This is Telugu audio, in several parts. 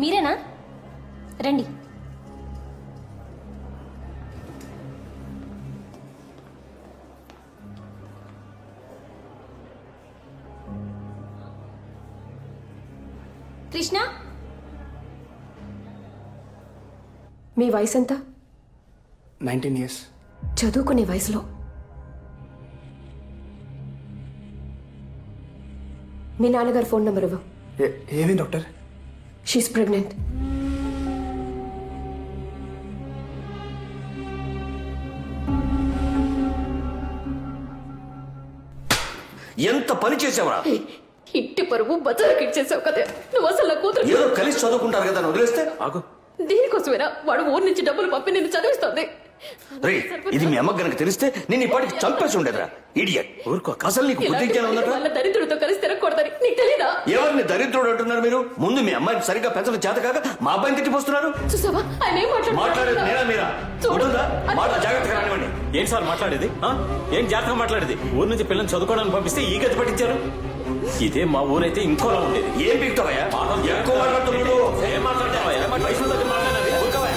మీరేనా? రండి. కృష్ణ, మీ వయసు ఎంత? 19 years. చదువుకునే వయసులో మీ నాన్నగారు ఫోన్ నెంబర్ ఇవ్వు. ఏమేం డాక్టర్? She's pregnant. ఎంత పని చేసావరా? ఇంటి పరువు బజార్కి ఇచ్చేసావు కదా. నువ్వు అసలు నా కూతురు ఏదో కలిసి చదువుకుంటారు కదా, వదిలేస్తే ఆగు. దీనికోసమేనా వాడు ఊరి నుంచి డబ్బులు పంపి నిన్ను చదివిస్తుంది? రే, ఇది మీ అమ్మకి గనక తెలిస్తే నేను ఇప్పటికి చంపేసి ఉండేదిరా. ఇడియట్. ఊరుకో. అసలు నీకు బుద్ధి జ్ఞానం ఉందట? వాళ్ళ దరిద్రుడితో కలిసి తిరగకూడదని నీకు తెలీదా? ఎవరిని దరిద్రుడు అంటున్నారు మీరు? ముందు మీ అమ్మాయిని సరిగ్గా పెంచడం చేత కాక మా అబ్బాయిని తిట్టిపోస్తున్నారు. చూసావా ఆయన ఏం మాట్లాడేది నేనా మీరా? చూడుందా? మాట జాగ్రత్తగా రానివ్వండి. ఏం సార్ మాట్లాడేది? ఏం జాగ్రత్తగా మాట్లాడేది? ఊరు నుంచి పిల్లల్ని చదువుకోవడానికి పంపిస్తే ఈ గతి పట్టించారు. ఇదే మా ఊరైతే ఇంకోలా ఉండేది. ఏం పీకుతావయ్యా? ఎక్కువ మాట్లాడుతున్నాడు. ఏం మాట్లాడతావయ్యా? వయసు దగ్గర మాట్లాడాలి.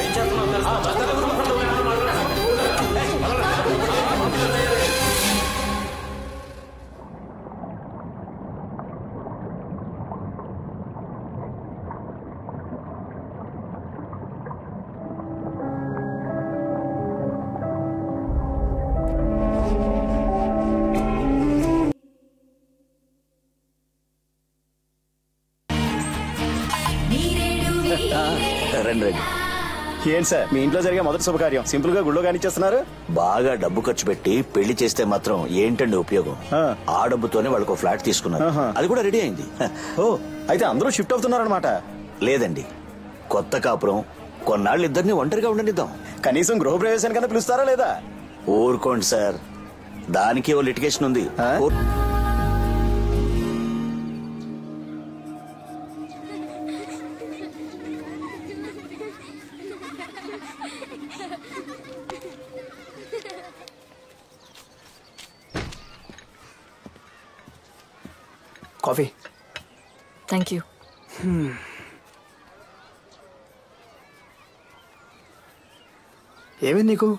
ఏం చేస్తున్నావు తెలుసా? రండి. ఏంటి సార్ మీ ఇంట్లో జరిగే మొదటి శుభకార్యం సింపుల్ గా గుళ్ళో కానిచ్చేస్తున్నారు? బాగా డబ్బు ఖర్చు పెట్టి పెళ్లి చేస్తే మాత్రం ఏంటండి ఉపయోగం? ఆ డబ్బుతోనే వాళ్ళకు ఫ్లాట్ తీసుకున్నారు. అది కూడా రెడీ అయింది. ఓ, అయితే అందరూ షిఫ్ట్ అవుతున్నారనమాట? లేదండి, కొత్త కాపురం కొన్నాళ్ళు ఇద్దరిని ఒంటరిగా ఉండనిద్దాం. కనీసం గృహప్రవేశానికన్నా పిలుస్తారా లేదా? ఊరుకోండి సార్, దానికి ఓ లిటిగేషన్ ఉంది. కాఫీ. Thank you. ఏమైంది నీకు?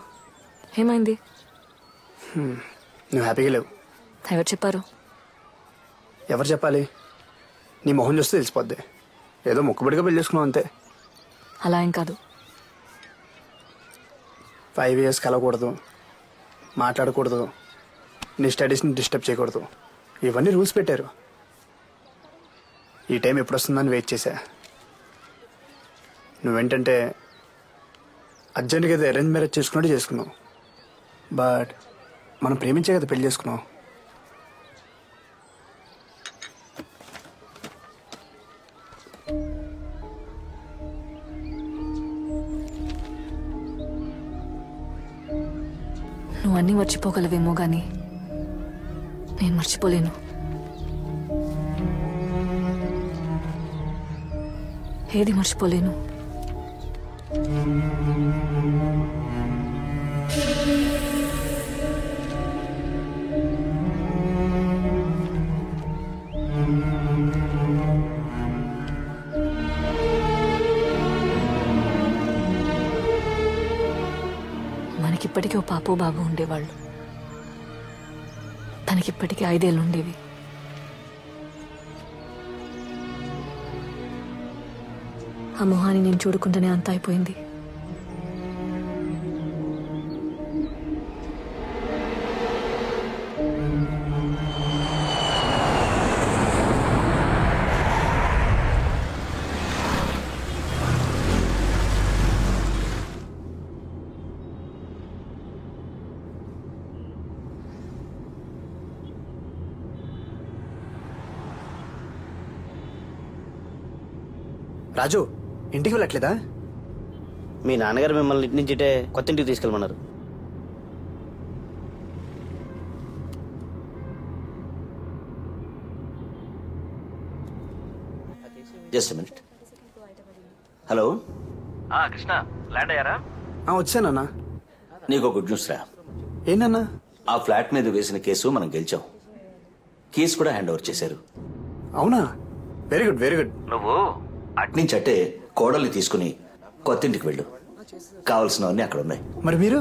ఏమైంది? నువ్వు హ్యాపీగా లేవు. ఎవరు చెప్పారు? ఎవరు చెప్పాలి? నీ మొహం చూస్తే తెలిసిపోద్ది. ఏదో మొక్కుబడిగా పెళ్లి చేసుకున్నావు అంతే. అలా ఏం కాదు. 5 years కలవకూడదు, మాట్లాడకూడదు, నీ స్టడీస్ని డిస్టర్బ్ చేయకూడదు, ఇవన్నీ రూల్స్ పెట్టారు. ఈ టైం ఎప్పుడు వస్తుందని వెయిట్ చేశా. నువ్వేంటంటే అర్జెంట్గా ఏదో అరేంజ్ మ్యారేజ్ చేసుకున్నట్టు చేసుకున్నావు. బట్ మనం ప్రేమించే కదా పెళ్లి చేసుకున్నావు. నువ్వు అన్నీ మర్చిపోగలవేమో గాని నేను మర్చిపోలేను. ఏది మర్చిపోలేను. మనకిప్పటికీ ఓ పాపో బాబు ఉండేవాళ్ళు. తనకిప్పటికీ 5 ఏళ్ళు ఉండేవి. ఆ మొహాన్ని నేను చూడకుండానే అంత అయిపోయింది. రాజు, ఇంటికి వెళ్ళట్లేదా? మీ నాన్నగారు మిమ్మల్ని ఇంటి నుంచి కొత్త ఇంటికి తీసుకెళ్ళమన్నారు. Just minute. Hello Krishna, land అయ్యారా? వచ్చానన్నా. నీకు గుడ్ న్యూస్ రా. ఏంటన్నా? ఆ ఫ్లాట్ మీద వేసిన కేసు మనం గెలిచాం. కేసు కూడా హ్యాండ్ ఓవర్ చేశారు. అవునా? Very good, very good. నువ్వు అట్నుంచి అంటే కోడల్ని తీసుకుని కొత్తింటికి వెళ్ళు. కావలసినవన్నీ అక్కడ ఉన్నాయి. మరి మీరు?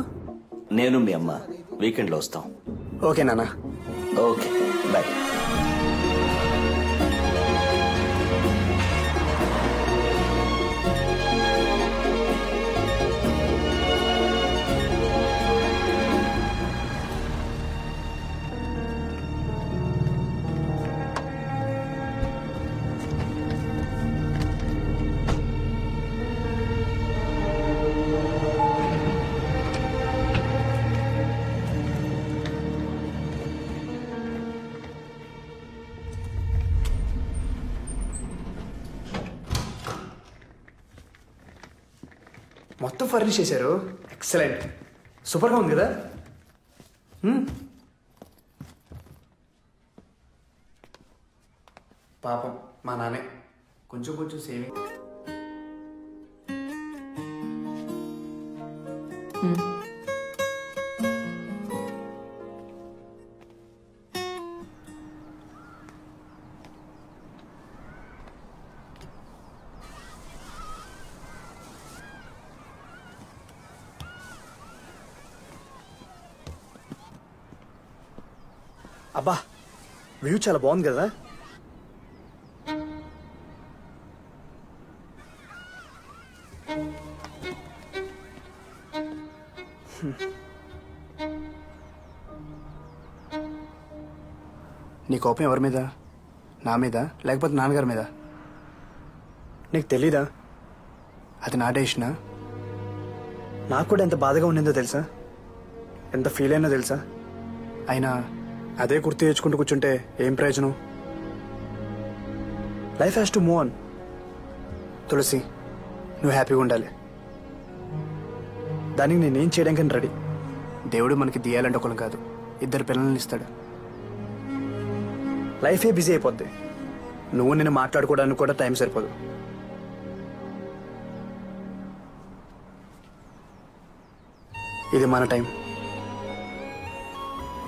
నేను మీ అమ్మ వీకెండ్లో వస్తాం. ఓకే నాన్న. Okay bye. మొత్తం ఫర్నిష్ చేశారు. ఎక్సలెంట్, సూపర్గా ఉంది కదా. పాపం మా నాన్నే కొంచెం కొంచెం సేవింగ్. అబ్బా, వ్యూ చాలా బాగుంది కదా. నీ కోపం ఎవరి మీద? నా మీద లేకపోతే నాన్నగారి మీద? నీకు తెలీదా? అది నా డెసిషనా? నాకు కూడా ఎంత బాధగా ఉండిందో తెలుసా, ఎంత ఫీల్ అయినా తెలుసా. అయినా అదే గుర్తు తెచ్చుకుంటూ కూర్చుంటే ఏం ప్రయోజనం? Life has to move on. Tulasi, నువ్వు హ్యాపీగా ఉండాలి. దానికి నేనేం చేయడానికి రెడీ. దేవుడు మనకి దియాలంటే ఒకళ్ళు కాదు, 2 పిల్లల్ని ఇస్తాడు. లైఫే బిజీ అయిపోద్ది. నువ్వు నేను మాట్లాడుకోవడానికి కూడా టైం సరిపోదు. ఇది మన టైం.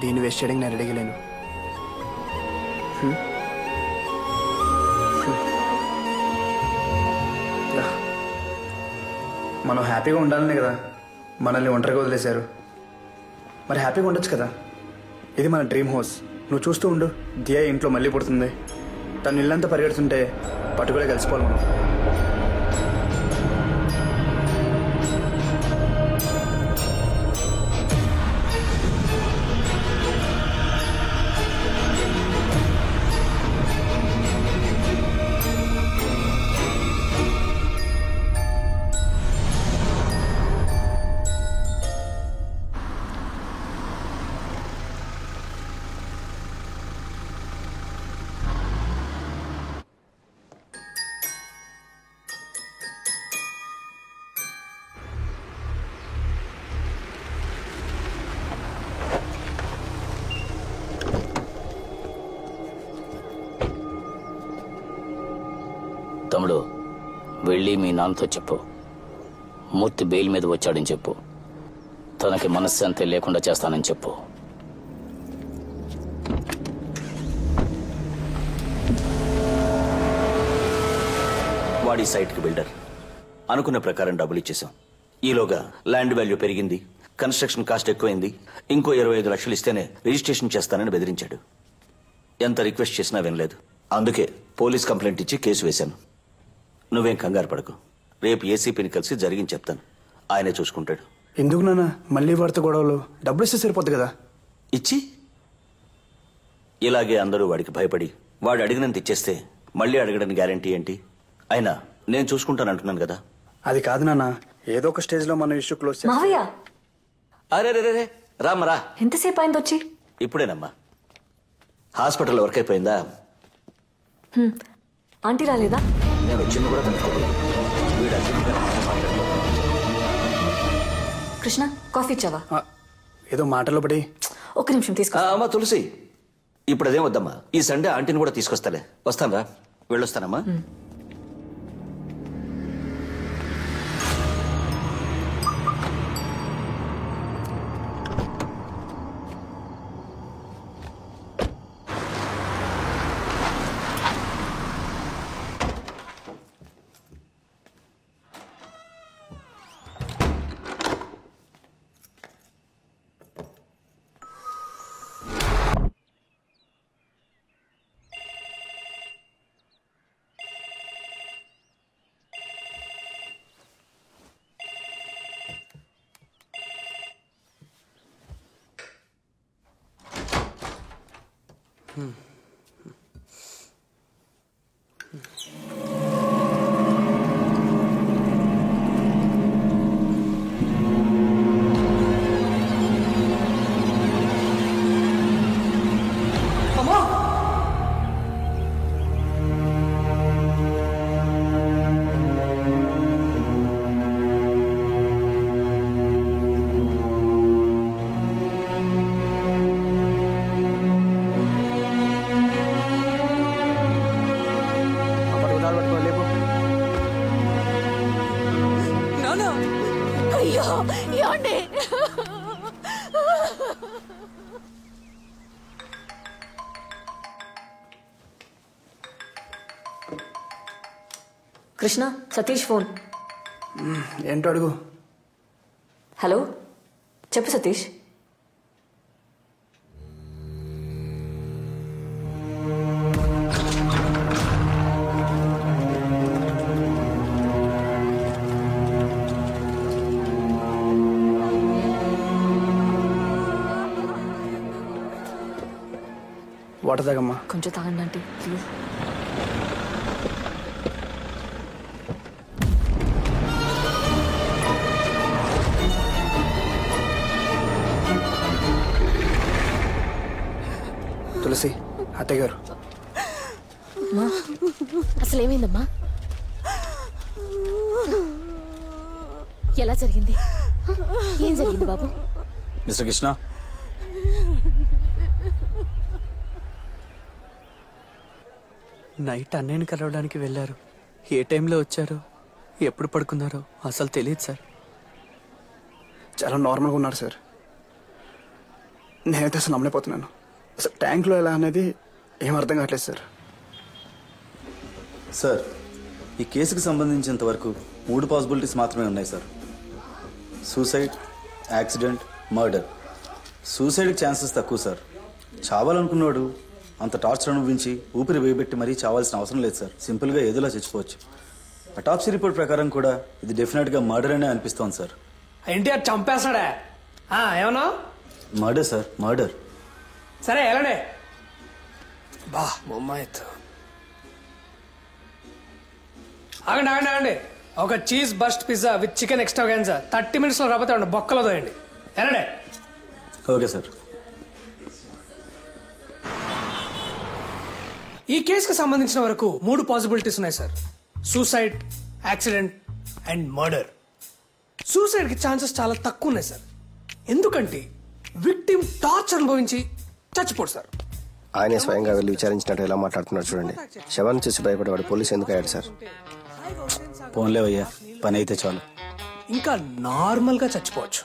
దీన్ని వేస్ట్ చేయడానికి నేను రెడీగా లేను. మనం హ్యాపీగా ఉండాలనే కదా మనల్ని ఒంటరిగా వదిలేశారు. మరి హ్యాపీగా ఉండొచ్చు కదా. ఇది మన డ్రీమ్ హౌస్. నువ్వు చూస్తూ ఉండు, దియా ఇంట్లో మళ్ళీ పుడుతుంది. తను ఇల్లంతా పరిగెడుతుంటే పట్టుకునే కలిసిపోవాలి మనం. తమ్ముడు, వెళ్ళి మీ నాన్నతో చెప్పు, మూర్తి బెయిల్ మీద వచ్చాడని చెప్పు. తనకి మనశ్శాంతి లేకుండా చేస్తానని చెప్పు. వాడి సైట్కి బిల్డర్. అనుకున్న ప్రకారం డబ్బులు ఇచ్చేసాం. ఈలోగా ల్యాండ్ వాల్యూ పెరిగింది, కన్స్ట్రక్షన్ కాస్ట్ ఎక్కువైంది. ఇంకో 25 లక్షలు ఇస్తేనే రిజిస్ట్రేషన్ చేస్తానని బెదిరించాడు. ఎంత రిక్వెస్ట్ చేసినా వినలేదు. అందుకే పోలీస్ కంప్లైంట్ ఇచ్చి కేసు వేశాను. నువ్వేం కంగారు పడకు. రేపు ఏసీపీని కలిసి జరిగింది చెప్తాను. ఆయనే చూసుకుంటాడు. ఎందుకు నాన్న మళ్ళీ వాడితో గొడవలు? డబ్బులు ఇస్తే సరిపోద్ది కదా. ఇచ్చి ఇలాగే అందరూ వాడికి భయపడి వాడు అడిగినంత ఇచ్చేస్తే మళ్ళీ అడగడానికి గ్యారంటీ ఏంటి? అయినా నేను చూసుకుంటాను అంటున్నాను కదా. అది కాదు నాన్న, ఏదో ఒక స్టేజ్ లో మన ఇష్యూ క్లోజ్ చేస్తాం. మావయ్య, అరే రే రే రామరా. ఎంతసేపు అయింది వచ్చి? ఇప్పుడేనమ్మా. హాస్పిటల్ వర్క్ అయిపోయిందా? ఆంటీ రాలేదా? నేను వచ్చింది కూడా కనుక్కోలేదు. వీడు అర్జెంట్గా మాట్లాడు. కృష్ణ, కాఫీ ఇచ్చావా? ఏదో మాటలో పడి. ఒక్క నిమిషం తీసుకో. అమ్మా తులసి, ఇప్పుడు అదేం వద్దమ్మా. ఈ సండే ఆంటీని కూడా తీసుకొస్తాలే. వస్తానరా, వెళ్ళొస్తానమ్మా. అయ్యో ఏమండి కృష్ణ, సతీష్ ఫోన్. ఏంటో అడుగు. హలో, చెప్పు సతీష్. వాటర్ తాగమ్మా. కొంచెం తాగండి ఆంటీ ప్లీజ్. తులసి, అత్తయ్య గారు. అసలు ఏమైందమ్మా? ఎలా జరిగింది? ఏం జరిగింది బాబు? మిస్టర్ కృష్ణ, నైట్ అన్నయ్యని కలవడానికి వెళ్ళారు. ఏ టైంలో వచ్చారో ఎప్పుడు పడుకున్నారో అసలు తెలియదు సార్. చాలా నార్మల్గా ఉన్నారు సార్. నేనైతే అసలు నమ్మలేకపోతున్నాను. అసలు ట్యాంక్లో ఎలా అనేది ఏం అర్థం కావట్లేదు సార్. సార్, ఈ కేసుకు సంబంధించినంత వరకు 3 పాసిబిలిటీస్ మాత్రమే ఉన్నాయి సార్. Suicide, accident, murder. సూసైడ్కి ఛాన్సెస్ తక్కువ సార్. చావాలనుకున్నాడు అంత టార్చర్ అనుభవించి ఊపిరి వేయబెట్టి మరీ చావాల్సిన అవసరం లేదు సార్. సింపుల్గా ఏదోలా చచ్చిపోవచ్చు. అటాప్సీ రిపోర్ట్ ప్రకారం కూడా ఇది డెఫినెట్గా మర్డర్ అనే అనిపిస్తోంది సార్. ఎన్టీఆర్ చంపేస్తాడా? ఏమన్నా? Murder sir, murder. సరే ఎలానే బా బొమ్మాయిత్. ఆగండి ఆగండి ఆగండి. ఒక cheese burst pizza with chicken extravaganza 30 minutesలో రాబోతే బొక్కలో దోయండి. ఎలానే? Okay sir. ఈ కేసుకు సంబంధించిన వరకు 3 పాసిబిలిటీస్ ఉన్నాయి sir. Suicide, accident and murder. Suicide కి ఛాన్సెస్ చాలా తక్కువ ఉన్నాయి సార్. ఎందుకంటే విక్టిమ్ టార్చర్ అనుభవించి చచ్చిపోడు సార్. ఆయనే స్వయంగా వెళ్ళి విచారించినట్టు ఎలా మాట్లాడుతున్నారు చూడండి. శవాన్ని చూసి భయపడేవాడు పోలీసు ఎందుకు అయ్యాడు సార్? పోన్లేవయ్యా, పని అయితే చాలు. ఇంకా నార్మల్ గా చచ్చిపోవచ్చు.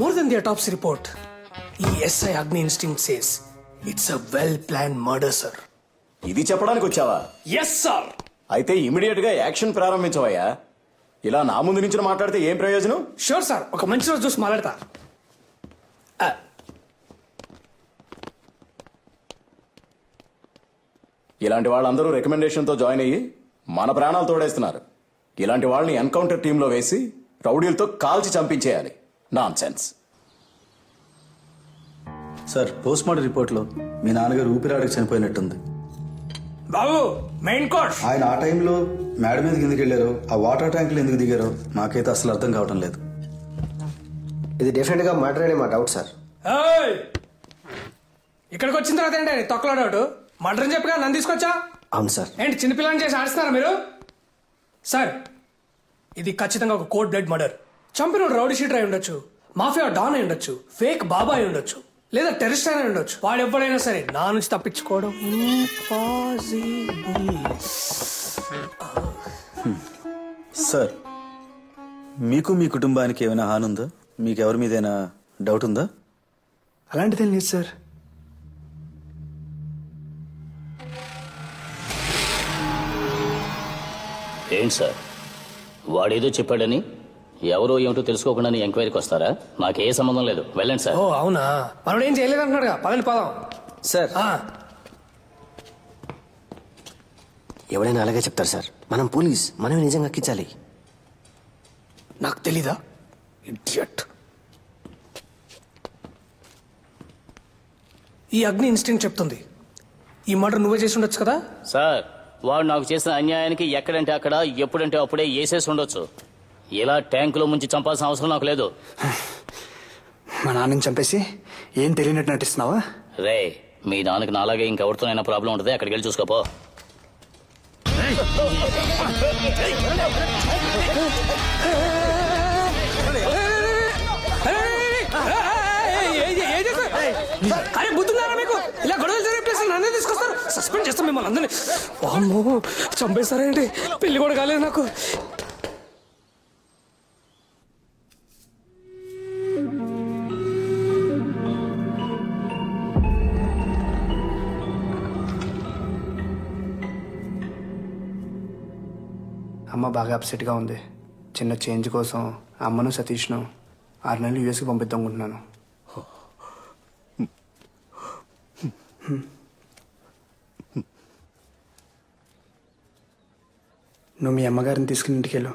More than the autopsy report, ఈ SI Agni instinct says it's a well plan murder sir. ఇది చెప్పడానికి వచ్చావా? Yes sir. అయితే ఇమీడియట్ గా యాక్షన్ ప్రారంభించవయ్యా. ఇలా నా ముందు నుంచి మాట్లాడితే ఏం ప్రయోజనం? షూర్ సార్, ఒక మంచి రోజు చూసి మాట్లాడతా. ఇలాంటి వాళ్ళందరూ రికమెండేషన్ తో జాయిన్ అయ్యి మన ప్రాణాలు తోడేస్తున్నారు. ఇలాంటి వాళ్ళని ఎన్కౌంటర్ టీంలో వేసి రౌడీలతో కాల్చి చంపించేయాలి. Nonsense. Sir, post mortem రిపోర్ట్లో మీ నాన్నగారు ఊపిరాడకి చనిపోయినట్టుంది. బాబు మెయిన్ కోర్స్. ఆయన ఆ టైంలో మేడ మీదకి ఎందుకు వెళ్ళారో, ఆ వాటర్ ట్యాంకులు ఎందుకు దిగారో నాకైతే అసలు అర్థం కావటం లేదు. ఇది డెఫినెట్ గా మర్డర్ అనే మా డౌట్ సార్. ఇక్కడికి వచ్చిన తర్వాత ఏంటి తొక్కలో డౌట్? మర్డర్ అని చెప్పగా నన్ను తీసుకొచ్చా? అవును సార్. ఏంటి చిన్నపిల్లని చేసి ఆడిస్తున్నారా మీరు? సార్, ఇది ఖచ్చితంగా ఒక కోల్డ్ బ్లడ్ మర్డర్. చంపిన రౌడీ షీటర్ అయి ఉండొచ్చు, మాఫియా డాన్ అయి ఉండొచ్చు, ఫేక్ బాబా అయి ఉండొచ్చు, లేదా టెర్రరిస్ట్ అయినా ఉండొచ్చు. వాడు ఎవడైనా సరే నా నుంచి తప్పించుకోవడం ఇంపాసిబుల్. సార్, మీకు మీ కుటుంబానికి ఏమైనా హాని ఉందా? మీకు ఎవరి మీదైనా డౌట్ ఉందా? అలాంటిదేం లేదు సార్. ఏంటి సార్, వాడేదో చెప్పాడని ఎవరో ఏమిటో తెలుసుకోకుండా ఎంక్వైరీకి వస్తారా? నాకే సంబంధం లేదు, వెళ్ళండి సార్. ఓ అవునా, మనోడు ఏం చేయలేదు అంటున్నాడుగా, పదండి పదం. సార్, ఎవడైనా అలాగే చెప్తారు సార్. మనం పోలీస్, మనమే నిజంగా ఎక్కించాలి. నాకు తెలీదా ఇడియట్? ఈ అగ్ని ఇన్స్టింక్ట్ చెప్తుంది ఈ మర్డర్ నువ్వే చేసి ఉండొచ్చు కదా. సార్ వాడు నాకు చేసిన అన్యాయానికి ఎక్కడంటే అక్కడ ఎప్పుడంటే అప్పుడే వేసేసి ఉండొచ్చు. ఇలా ట్యాంకులో ముంచి చంపాల్సిన అవసరం నాకు లేదు. మా నాన్నని చంపేసి ఏం తెలియనట్టు నటిస్తున్నావా? రే మీ నాన్నకి నాలాగే ఇంకెవరితోనైనా ప్రాబ్లం ఉంటుంది, అక్కడికి వెళ్ళి చూసుకోపో. అరే బుద్ధున్నారా మీకు? ఇలా గొడవలు జరిగే ప్లేస్ నన్నే తీసుకొస్తారు, సస్పెండ్ చేస్తాం మిమ్మల్ని అందరినీ. అమ్మో చంపేస్తారేంటి? పెళ్లి కూడా కాలేదు నాకు. అమ్మ బాగా అప్సెట్గా ఉంది. చిన్న చేంజ్ కోసం అమ్మను సతీష్ను 6 నెలలు యూఎస్కి పంపిద్దామనుకుంటున్నాను. నువ్వు మీ అమ్మగారిని తీసుకుని ఇంటికి వెళ్ళు.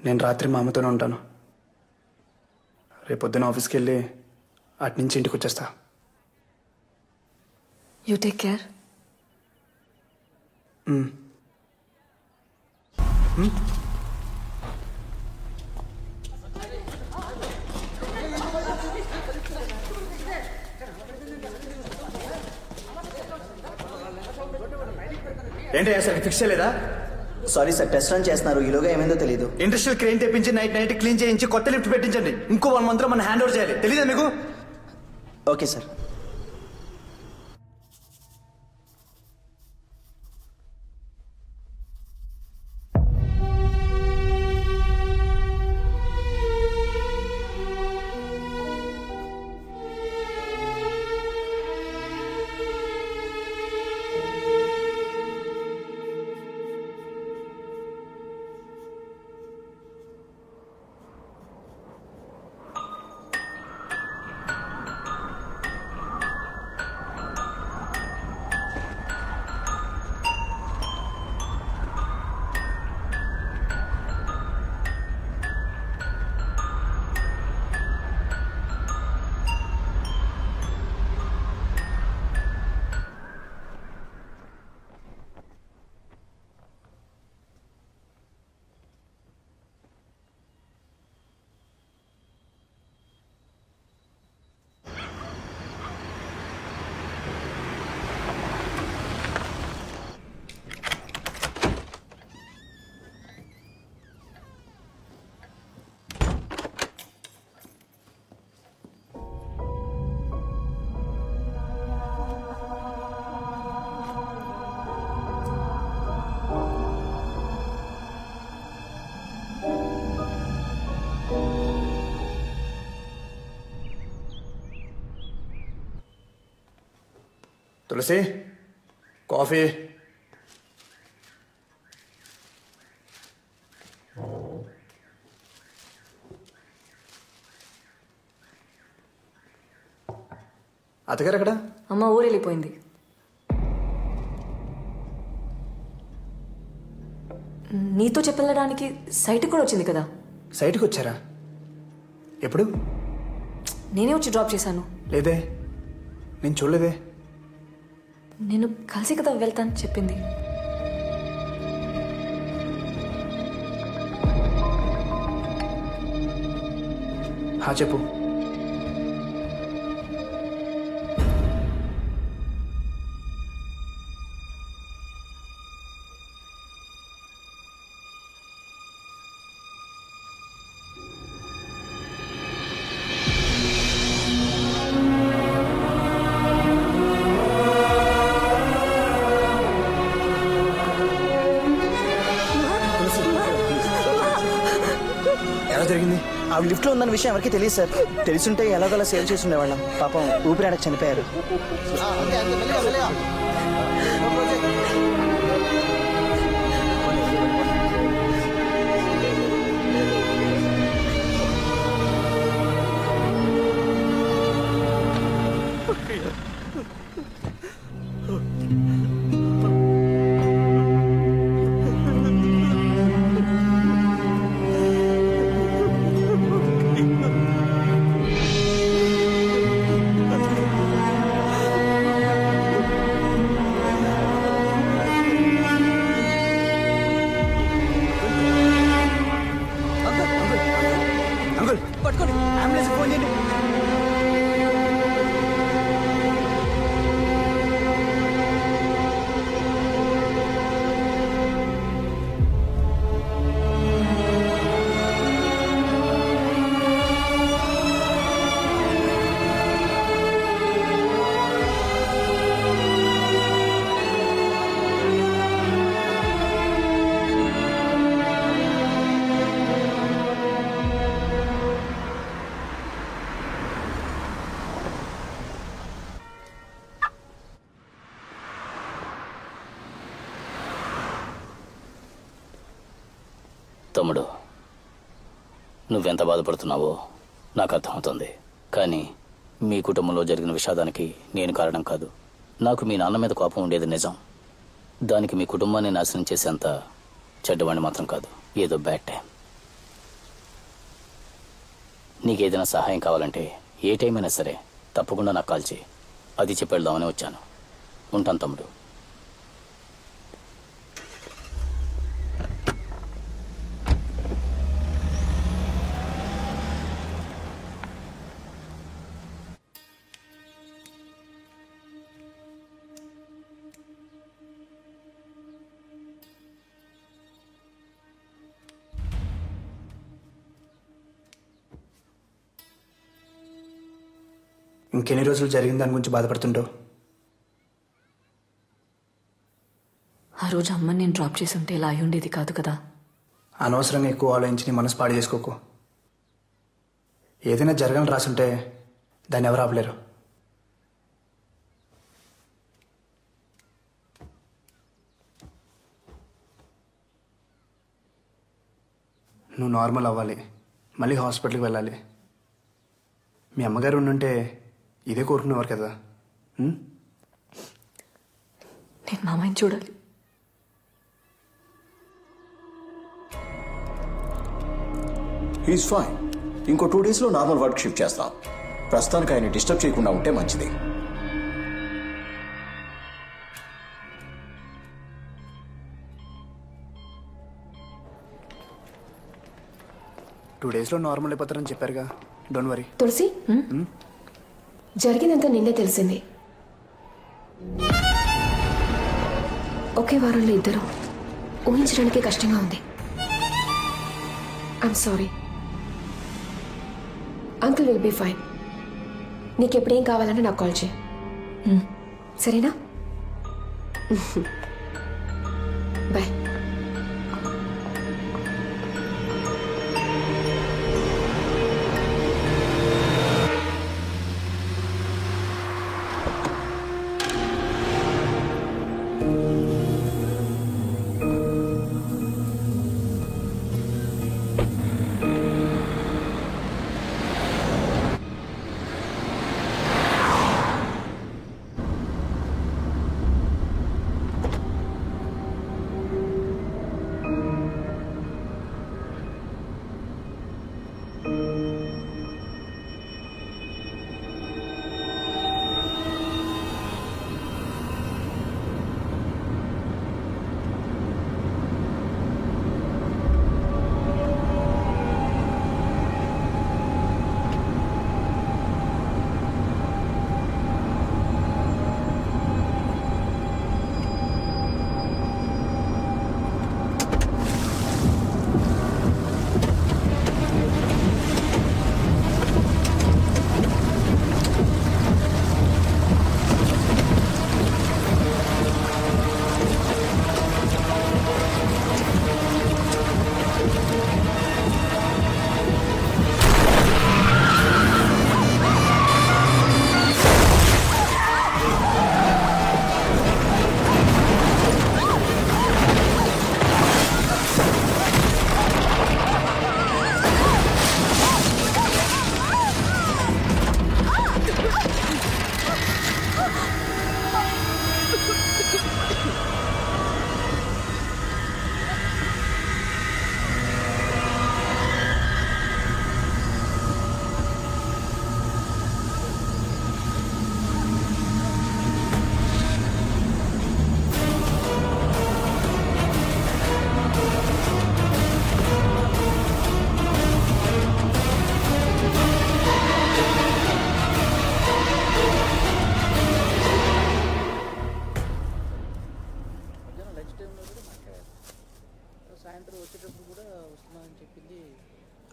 నేను రాత్రి మా అమ్మతోనే ఉంటాను. రేపొద్దున ఆఫీస్కి వెళ్ళి అట్నుంచి ఇంటికి వచ్చేస్తా. You take care. ఏంటి సార్ ఫిక్స్ చేయలేదా? సారీ సార్, టెస్ట్ రన్ చేస్తున్నారు, ఈలోగా ఏమైందో తెలియదు. ఇండస్ట్రియల్ క్రెయిన్ తెప్పించి నైట్ క్లీన్ చేయించి కొత్త లిఫ్ట్ పెట్టించండి. ఇంకో 1 month లో మనం హ్యాండ్ ఓవర్ చేయాలి. తెలీదా మీకు? Okay sir. తులసి కాఫీ. అత్తగారు ఎక్కడ? అమ్మ ఊరు వెళ్ళిపోయింది. నీతో చెప్పెళ్ళడానికి సైట్కి కూడా వచ్చింది కదా. సైట్కి వచ్చారా? ఎప్పుడు? నేనే వచ్చి డ్రాప్ చేశాను. లేదే, నేను చూడలేదే. నేను కలిసి కదా వెళ్తాను చెప్పింది. చెప్పు. జరిగింది? ఆవిడ లిఫ్ట్ లో ఉందన్న విషయం ఎవరికి తెలియదు సార్. తెలుసుంటే ఎలాగోలా సేవ్ చేసి ఉండేవాళ్ళం. పాపం ఊపిరాడక చనిపోయారు. తమ్ముడు, నువ్వెంత బాధపడుతున్నావో నాకు అర్థమవుతుంది. కానీ మీ కుటుంబంలో జరిగిన విషాదానికి నేను కారణం కాదు. నాకు మీ నాన్న మీద కోపం ఉండేది నిజం. దానికి మీ కుటుంబాన్ని నాశనం చేసేంత చెడ్డవాడిని మాత్రం కాదు. ఏదో బ్యాడ్ టైం. నీకేదైనా సహాయం కావాలంటే ఏ టైం అయినా సరే తప్పకుండా నాకు కాల్ చేయి. అది చెప్పి వెళ్దామని వచ్చాను. ఉంటాను తమ్ముడు. ఇంకెన్ని రోజులు జరిగిన దాని గురించి బాధపడుతుంటావు? ఆ రోజు అమ్మని నేను డ్రాప్ చేసి ఉంటే ఇలా అయి ఉండేది కాదు కదా. అనవసరంగా ఎక్కువ ఆలోచించి నీ మనసు పాడు చేసుకోకు. ఏదైనా జరగాలని రాసుంటే దాన్ని ఎవరు ఆపలేరు. నువ్వు నార్మల్ అవ్వాలి, మళ్ళీ హాస్పిటల్కి వెళ్ళాలి. మీ అమ్మగారు ఉండుంటే ఇదే కోరుకునేవారు కదా. నేను మామయ్యని చూడాలి. He's fine. ఇంకో 2 daysలో నార్మల్ వర్క్ షిఫ్ట్ చేస్తాం. ప్రస్తుతానికి ఆయన డిస్టర్బ్ చేయకుండా ఉంటే మంచిది. టూ డేస్లో నార్మల్ అయిపోతారని చెప్పారుగా. Don't worry. తులసి, జరిగిందంతా నిన్నే తెలిసింది. ఒకే వారంలో ఇద్దరు ఊహించడానికి కష్టంగా ఉంది. I'm sorry. Uncle will be fine. నీకెప్పుడేం కావాలంటే నాకు కాల్ చేయి, సరేనా? బాయ్.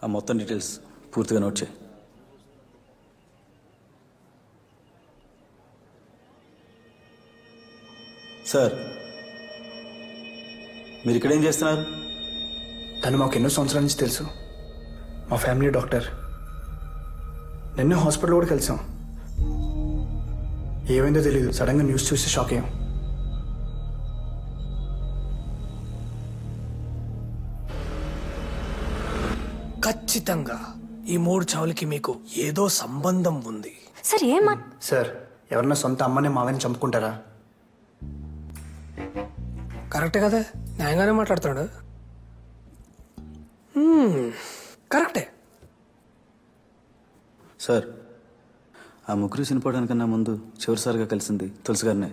ఆ మొత్తం డీటెయిల్స్ పూర్తిగా నోట్ చేయి. సార్, మీరు ఇక్కడేం చేస్తున్నారు? తను మాకు ఎన్నో సంవత్సరాల నుంచి తెలుసు. మా ఫ్యామిలీ డాక్టర్. నిన్నే హాస్పిటల్ కూడా కలిసాం. ఏమైందో తెలీదు, సడన్గా న్యూస్ చూసి షాక్ అయ్యాం. ఖచ్చితంగా ఈ 3 చావులకి మీకు ఏదో సంబంధం ఉంది. సార్ సార్ ఎవరన్నా సొంత అమ్మని మావని చంపుకుంటారా? కరెక్టే కదా, న్యాయంగానే మాట్లాడుతున్నాడు. కరెక్టే సార్. ఆ ముగ్గురు చనిపోవడానికన్నా ముందు చివరిసారిగా కలిసింది తులసి గారినే.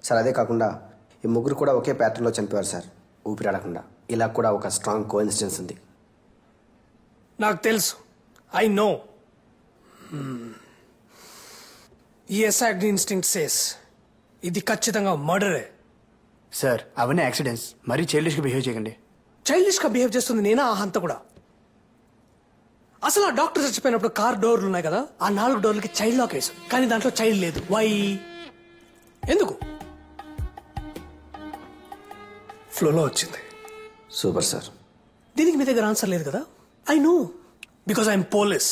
సార్ అదే కాకుండా ఈ ముగ్గురు కూడా ఒకే ప్యాటర్న్లో చనిపోయారు సార్, ఊపిరాడకుండా. ఇలా కూడా ఒక స్ట్రాంగ్ కోఇన్సిడెన్స్ ఉంది. నాకు తెలుసు, ఐ నో. ఈ ఎస్ఐడి ఇన్స్టింక్ట్ సేస్ ఇది ఖచ్చితంగా మర్డరే. సార్ అవన్నీ యాక్సిడెంట్స్, మరీ చైల్డిష్గా బిహేవ్ చేయకండి. చైల్డిష్గా బిహేవ్ చేస్తుంది నేనా? ఆ హంత కూడా. అసలు ఆ డాక్టర్ చచ్చిపోయినప్పుడు కార్ డోర్లు ఉన్నాయి కదా, ఆ 4 డోర్లకి చైల్డ్ లాక్ వేసాం, కానీ దాంట్లో చైల్డ్ లేదు. వై? ఎందుకు? ఫ్లోలో వచ్చింది. Super sir. దీనికి మీ దగ్గర ఆన్సర్ లేదు కదా? I know, because I'm police.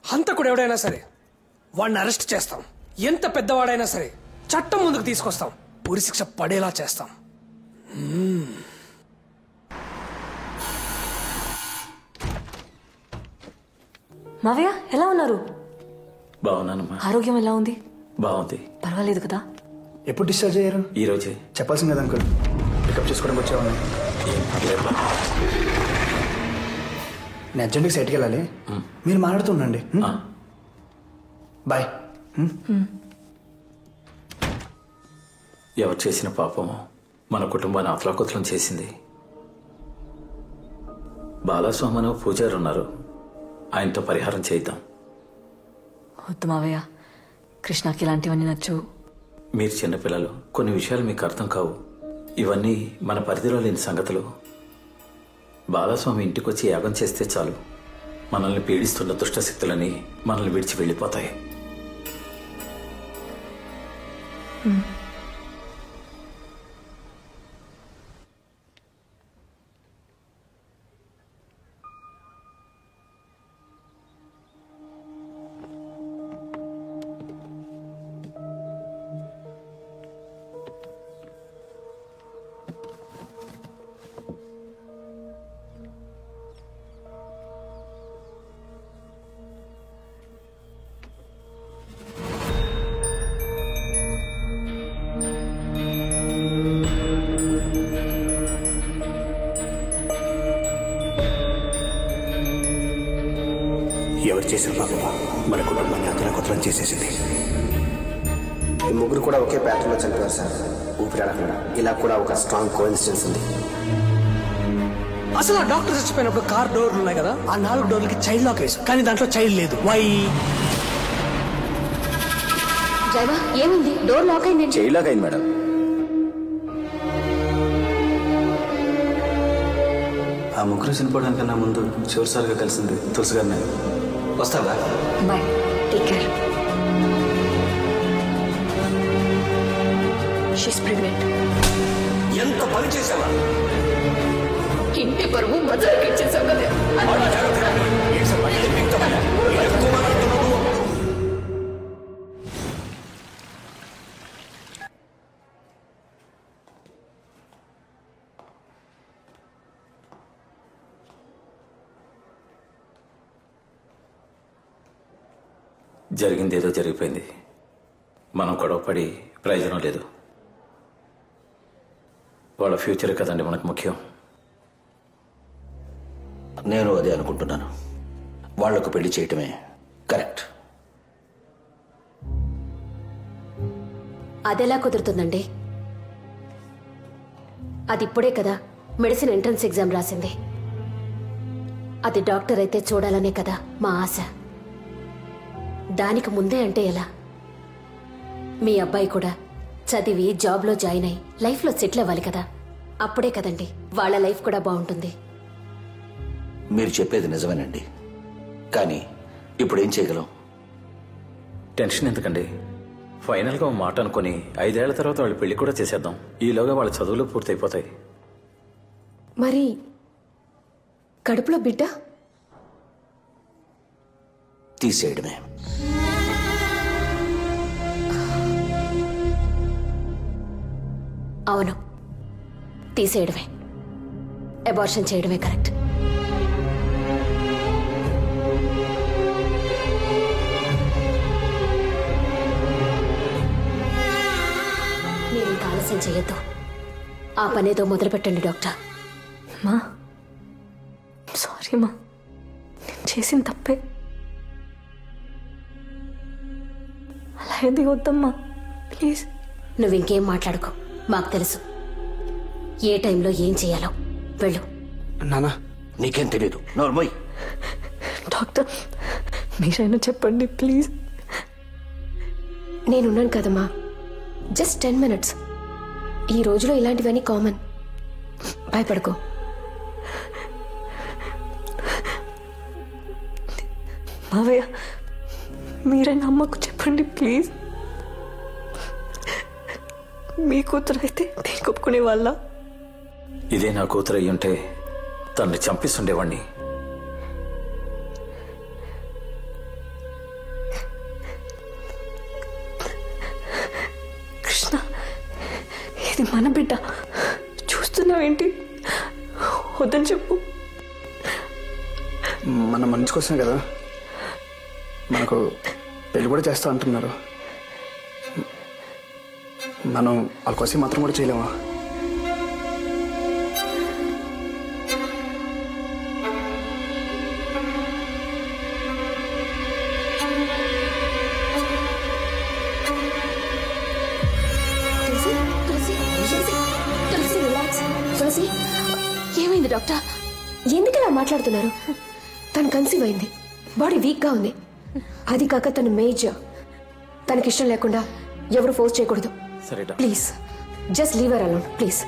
హంతకుడు ఎవడైనా సరే వాడిని అరెస్ట్ చేస్తాం, ఎంత పెద్దవాడైనా సరే చట్టం ముందుకు తీసుకొస్తాం, ఉరి శిక్ష పడేలా చేస్తాం. మావయ్య ఎలా ఉన్నారు? బాగున్నానమ్మా. ఆరోగ్యం ఎలా ఉంది? బాగుంది. పర్వాలేదు కదా? ఎప్పుడు డిశ్చార్జ్ అయ్యారు? ఈ రోజే. చెప్పాల్సింది కదా అంకుల్, పికప్ చేసుకోవడానికి వచ్చావా? నేను అర్జెంట్గా సైట్కి వెళ్ళాలి, మీరు మాట్లాడుతుండండి. బాయ్. ఎవరు చేసిన పాపమో మన కుటుంబాన్ని అతలాకుతలం చేసింది. బాలస్వామను పూజారు ఉన్నారు, ఆయనతో పరిహారం చేద్దాం. వద్దు మావయ్య, కృష్ణకి ఇలాంటివన్నీ నచ్చవు. మీరు చిన్నపిల్లలు, కొన్ని విషయాలు మీకు అర్థం కావు. ఇవన్నీ మన పరిధిలో లేని సంగతులు. బాలస్వామి ఇంటికొచ్చి యాగం చేస్తే చాలు, మనల్ని పీడిస్తున్న దుష్టశక్తులని మనల్ని విడిచి వెళ్ళిపోతాయి. ఎవరు చేసిన పాపమా మన కుటుంబాన్ని అతలాకుతలం చేసేసింది. ఈ ముగ్గురు కూడా ఒకే ప్యాటర్న్లో చనిపోయారు సార్, ఊపిరాడకుండా. ఇలా కూడా ఒక స్ట్రాంగ్ కోఇన్సిడెన్స్ ఉంది. అసలు ఆ డాక్టర్ చచ్చిపోయినప్పుడు కార్ డోర్లు ఉన్నాయి కదా, ఆ 4 డోర్లకి చైల్డ్ లాక్ వేసాం, కానీ దాంట్లో చైల్డ్ లేదు. వై? డ్రైవర్ ఏమైంది? డోర్ లాక్ అయింది. చైల్డ్ లాక్ అయింది మేడం. ఆ ముగ్గురు చనిపోవడానికన్నా ముందు చివరిసారిగా కలిసింది తులసి గారినే. వస్తావా? Bye, take care. She's pregnant. ఎంత పని చేసావా? ఇంటి పరువు మజాకి ఇచ్చేసావు కదా. జరిగింది ఏదో జరిగిపోయింది, మనం గొడవపడి ప్రయోజనం లేదు. వాళ్ళ ఫ్యూచర్ కదండి మనకు ముఖ్యం. నేను అదే అనుకుంటున్నాను. వాళ్లకు పెళ్లి చేయటమే కరెక్ట్. అదెలా కుదురుతుందండి? అది ఇప్పుడే కదా మెడిసిన్ ఎంట్రన్స్ ఎగ్జామ్ రాసింది. అది డాక్టర్ అయితే చూడాలనే కదా మా ఆశ. దానికి ముందే అంటే ఎలా? మీ అబ్బాయి కూడా చదివి జాబ్లో జాయిన్ అయ్యి లైఫ్లో సెటిల్ అవ్వాలి కదా, అప్పుడే కదండి వాళ్ళ లైఫ్ కూడా బాగుంటుంది. మీరు చెప్పేది నిజమేనండి, కానీ ఇప్పుడు ఏం చేయగలం? టెన్షన్ ఎందుకండి? ఫైనల్గా ఒక మాట అనుకుని 5 ఏళ్ల తర్వాత వాళ్ళ పెళ్లి కూడా చేసేద్దాం. ఈలోగా వాళ్ళ చదువులు పూర్తయిపోతాయి. మరి కడుపులో బిడ్డ తీసేయడమే. అవును, తీసేయడమే. అబార్షన్ చేయడమే కరెక్ట్. మీరు ఇంకా ఆలస్యం చేయొద్దు. ఆ పనేదో మొదలు పెట్టండి డాక్టర్. మా సారీ మా, నేను చేసిన తప్పే. అలా ఏది వద్దమ్మా ప్లీజ్. నువ్వు ఇంకేం మాట్లాడుకో, మాకు తెలుసు ఏ టైంలో ఏం చేయాలో. వెళ్ళు. నానా నీకేం తెలీదు, నోర్మోయ్. డాక్టర్ మీరైనా చెప్పండి ప్లీజ్. నేనున్నాను కదమ్మా, జస్ట్ 10 minutes. ఈ రోజులో ఇలాంటివన్నీ కామన్. భయపడుకో. మావయ్య మీరైనా అమ్మకు చెప్పండి ప్లీజ్. మీ కూతురు అయితే నేను ఒప్పుకునే వాళ్ళ. ఇదే నా కూతురు అయ్యుంటే తనని చంపిస్తుండేవాణ్ణి. కృష్ణ, ఇది మన బిడ్డ, చూస్తున్నావేంటి? వద్దని చెప్పు. మన మంచి కోసమే కదా, మనకు పెళ్లి కూడా చేస్తా అంటున్నారు. మనం వాళ్ళ కోసం మాత్రం కూడా చేయలేమా? తులసి, ఏమైంది డాక్టర్? ఎందుకలా మాట్లాడుతున్నారు? తను కన్సీవ్ అయింది, బాడీ వీక్గా ఉంది. అది కాక తను మేజర్. తనకిష్టం లేకుండా ఎవరు ఫోర్స్ చేయకూడదు. Please just leave her alone please.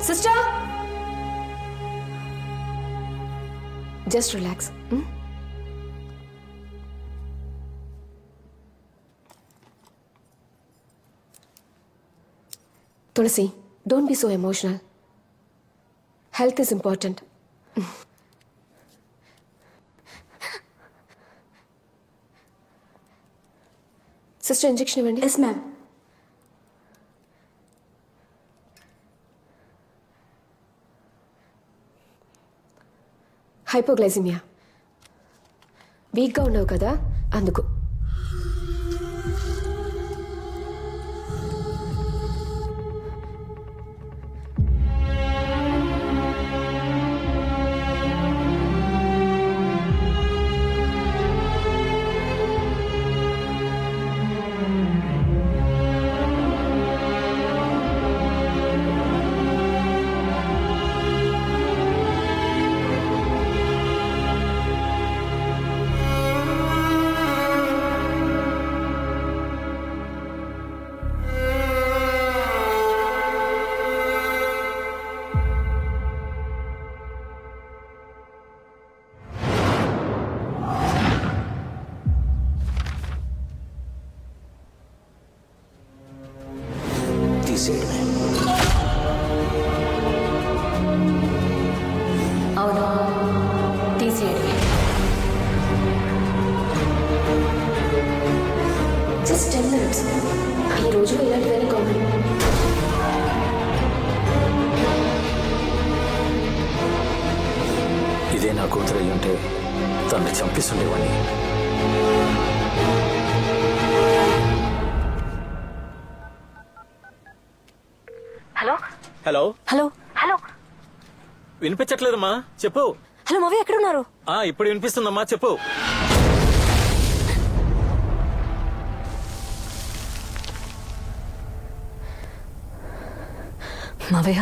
Sister, just relax. Tulasi, don't be so emotional. Health is important. Sister, injection ఇవ్వండి. Yes, ma'am. హైపోగ్లైసిమియా. వీక్గా ఉన్నావు కదా, అందుకు. అవును, తీసేయడమే. Just 10 minutes. ఈ రోజులో ఇలాంటివన్నీ కామన్. ఇదే నా కూతురు అయ్యుంటే తనని చంపిస్తుండేవాణ్ణి. హలో హలో హలో హలో వినిపించట్లేదమ్మా, చెప్పు. హలో మావయ్య, ఎక్కడ ఉన్నారు? ఇప్పుడు వినిపిస్తుందమ్మా, చెప్పు. మావయ్య,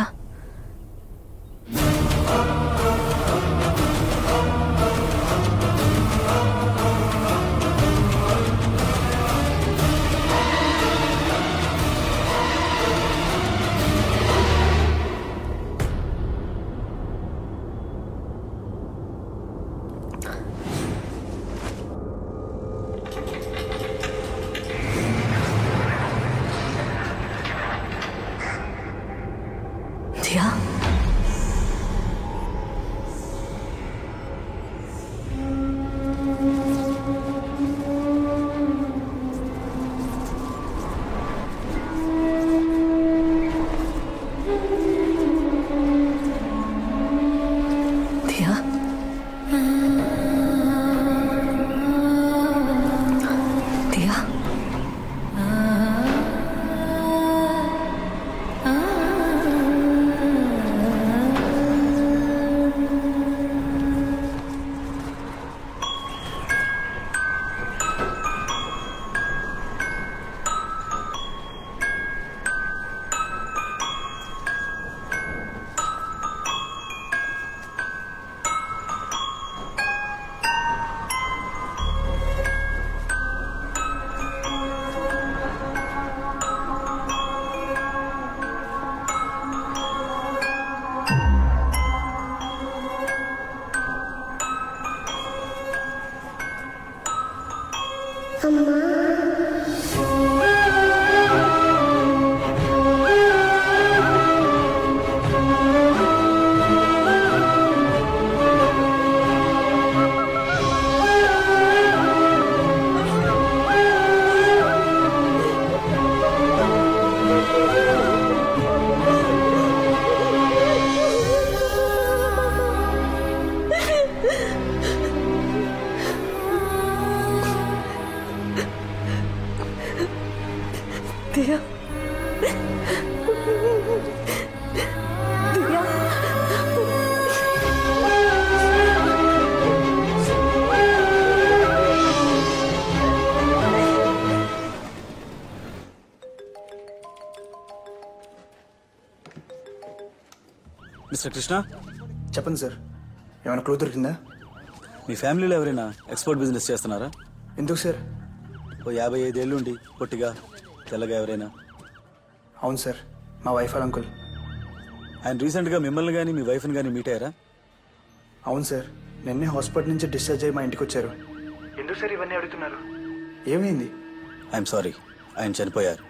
దియా దియా మిస్టర్ కృష్ణ, చెప్పండి సార్, ఏమైనా క్లూ దొరికిందా? మీ ఫ్యామిలీలో ఎవరైనా ఎక్స్పోర్ట్ బిజినెస్ చేస్తున్నారా? ఎందుకు సార్? ఓ 55 ఏళ్ళు ఉండి పొట్టిగా తెల్లగా ఎవరైనా? అవును సార్, మా వైఫ్ అంకుల్. ఆయన రీసెంట్గా మిమ్మల్ని కానీ మీ వైఫ్ని కానీ మీట్ అయ్యారా? అవును సార్, నిన్నే హాస్పిటల్ నుంచి డిశ్చార్జ్ అయ్యి మా ఇంటికి వచ్చారు. ఎందుకు సార్ ఇవన్నీ అడుగుతున్నారు? ఏమైంది? ఐఎమ్ సారీ, ఆయన చనిపోయారు.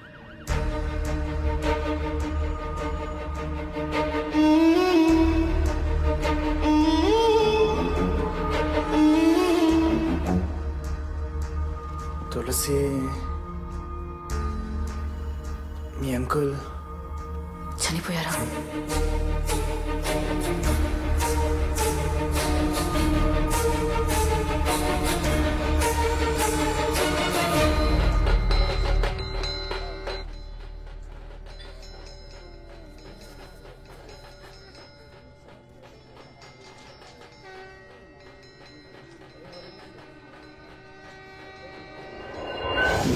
తులసి, మీ అంకుల్ చనిపోయారా?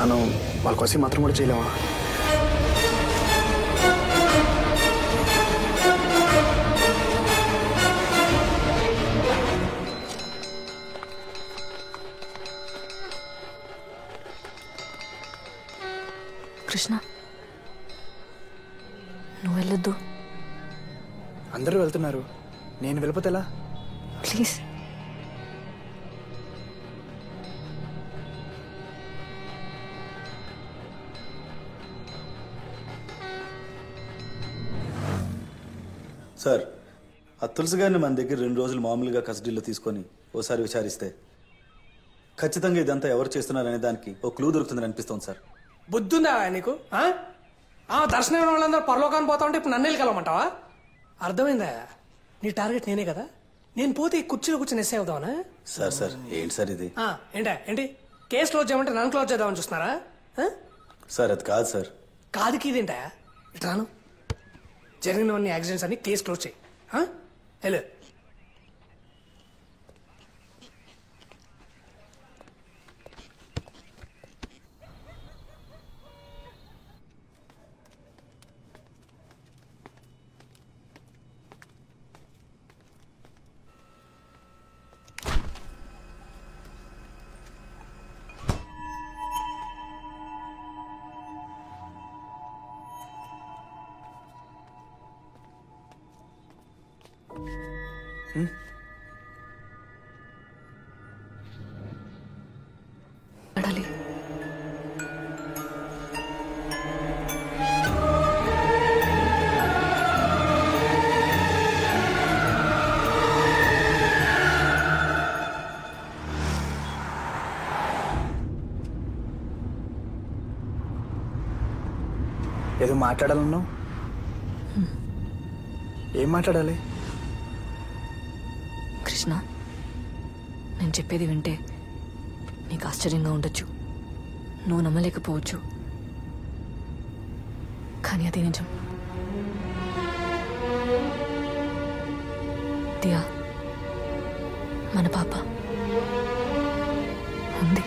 మనం వాళ్ళ కోసం మాత్రం కూడా చేయలేమా? కృష్ణ, నువ్వు వెళ్ళొద్దు. అందరూ వెళ్తున్నారు, నేను వెళ్ళిపోతే ఎలా? ప్లీజ్. సార్, ఆ తులసి గారిని మన దగ్గర 2 రోజులు మామూలుగా కస్టడీలో తీసుకొని ఓసారి విచారిస్తే ఖచ్చితంగా ఇదంతా ఎవరు చేస్తున్నారనే దానికి ఓ క్లూ దొరుకుతుందని అనిపిస్తోంది సార్. బుద్ధుందా నీకు? దర్శనం వాళ్ళందరూ పరలోకాన్ని పోతా ఉంటే ఇప్పుడు నన్ను వెళ్ళమంటావా? అర్థమైందా? నీ టార్గెట్ నేనే కదా. నేను పోతే ఈ కుర్చీలో కూర్చొని ఎస్ఐ అవుదామనా? సార్ సార్ ఏంటి సార్ ఇది? ఏంటి కేసు క్లోజ్ చేయమంటే నన్ను క్లోజ్ చేద్దామని చూస్తున్నారా? సార్ అది కాదు సార్. కాదు కీదేంటా? ఇట్లాను జరిగినవన్నీ యాక్సిడెంట్స్ అన్ని కేసు క్లోజ్ చేయి. హలో, అడాలి. ఏదో మాట్లాడాలన్నావు, ఏం మాట్లాడాలి? కృష్ణ, నేను చెప్పేది వింటే నీకు ఆశ్చర్యంగా ఉండొచ్చు, నువ్వు నమ్మలేకపోవచ్చు, కానీ అది నిజం. దియా మన పాప ఉంది.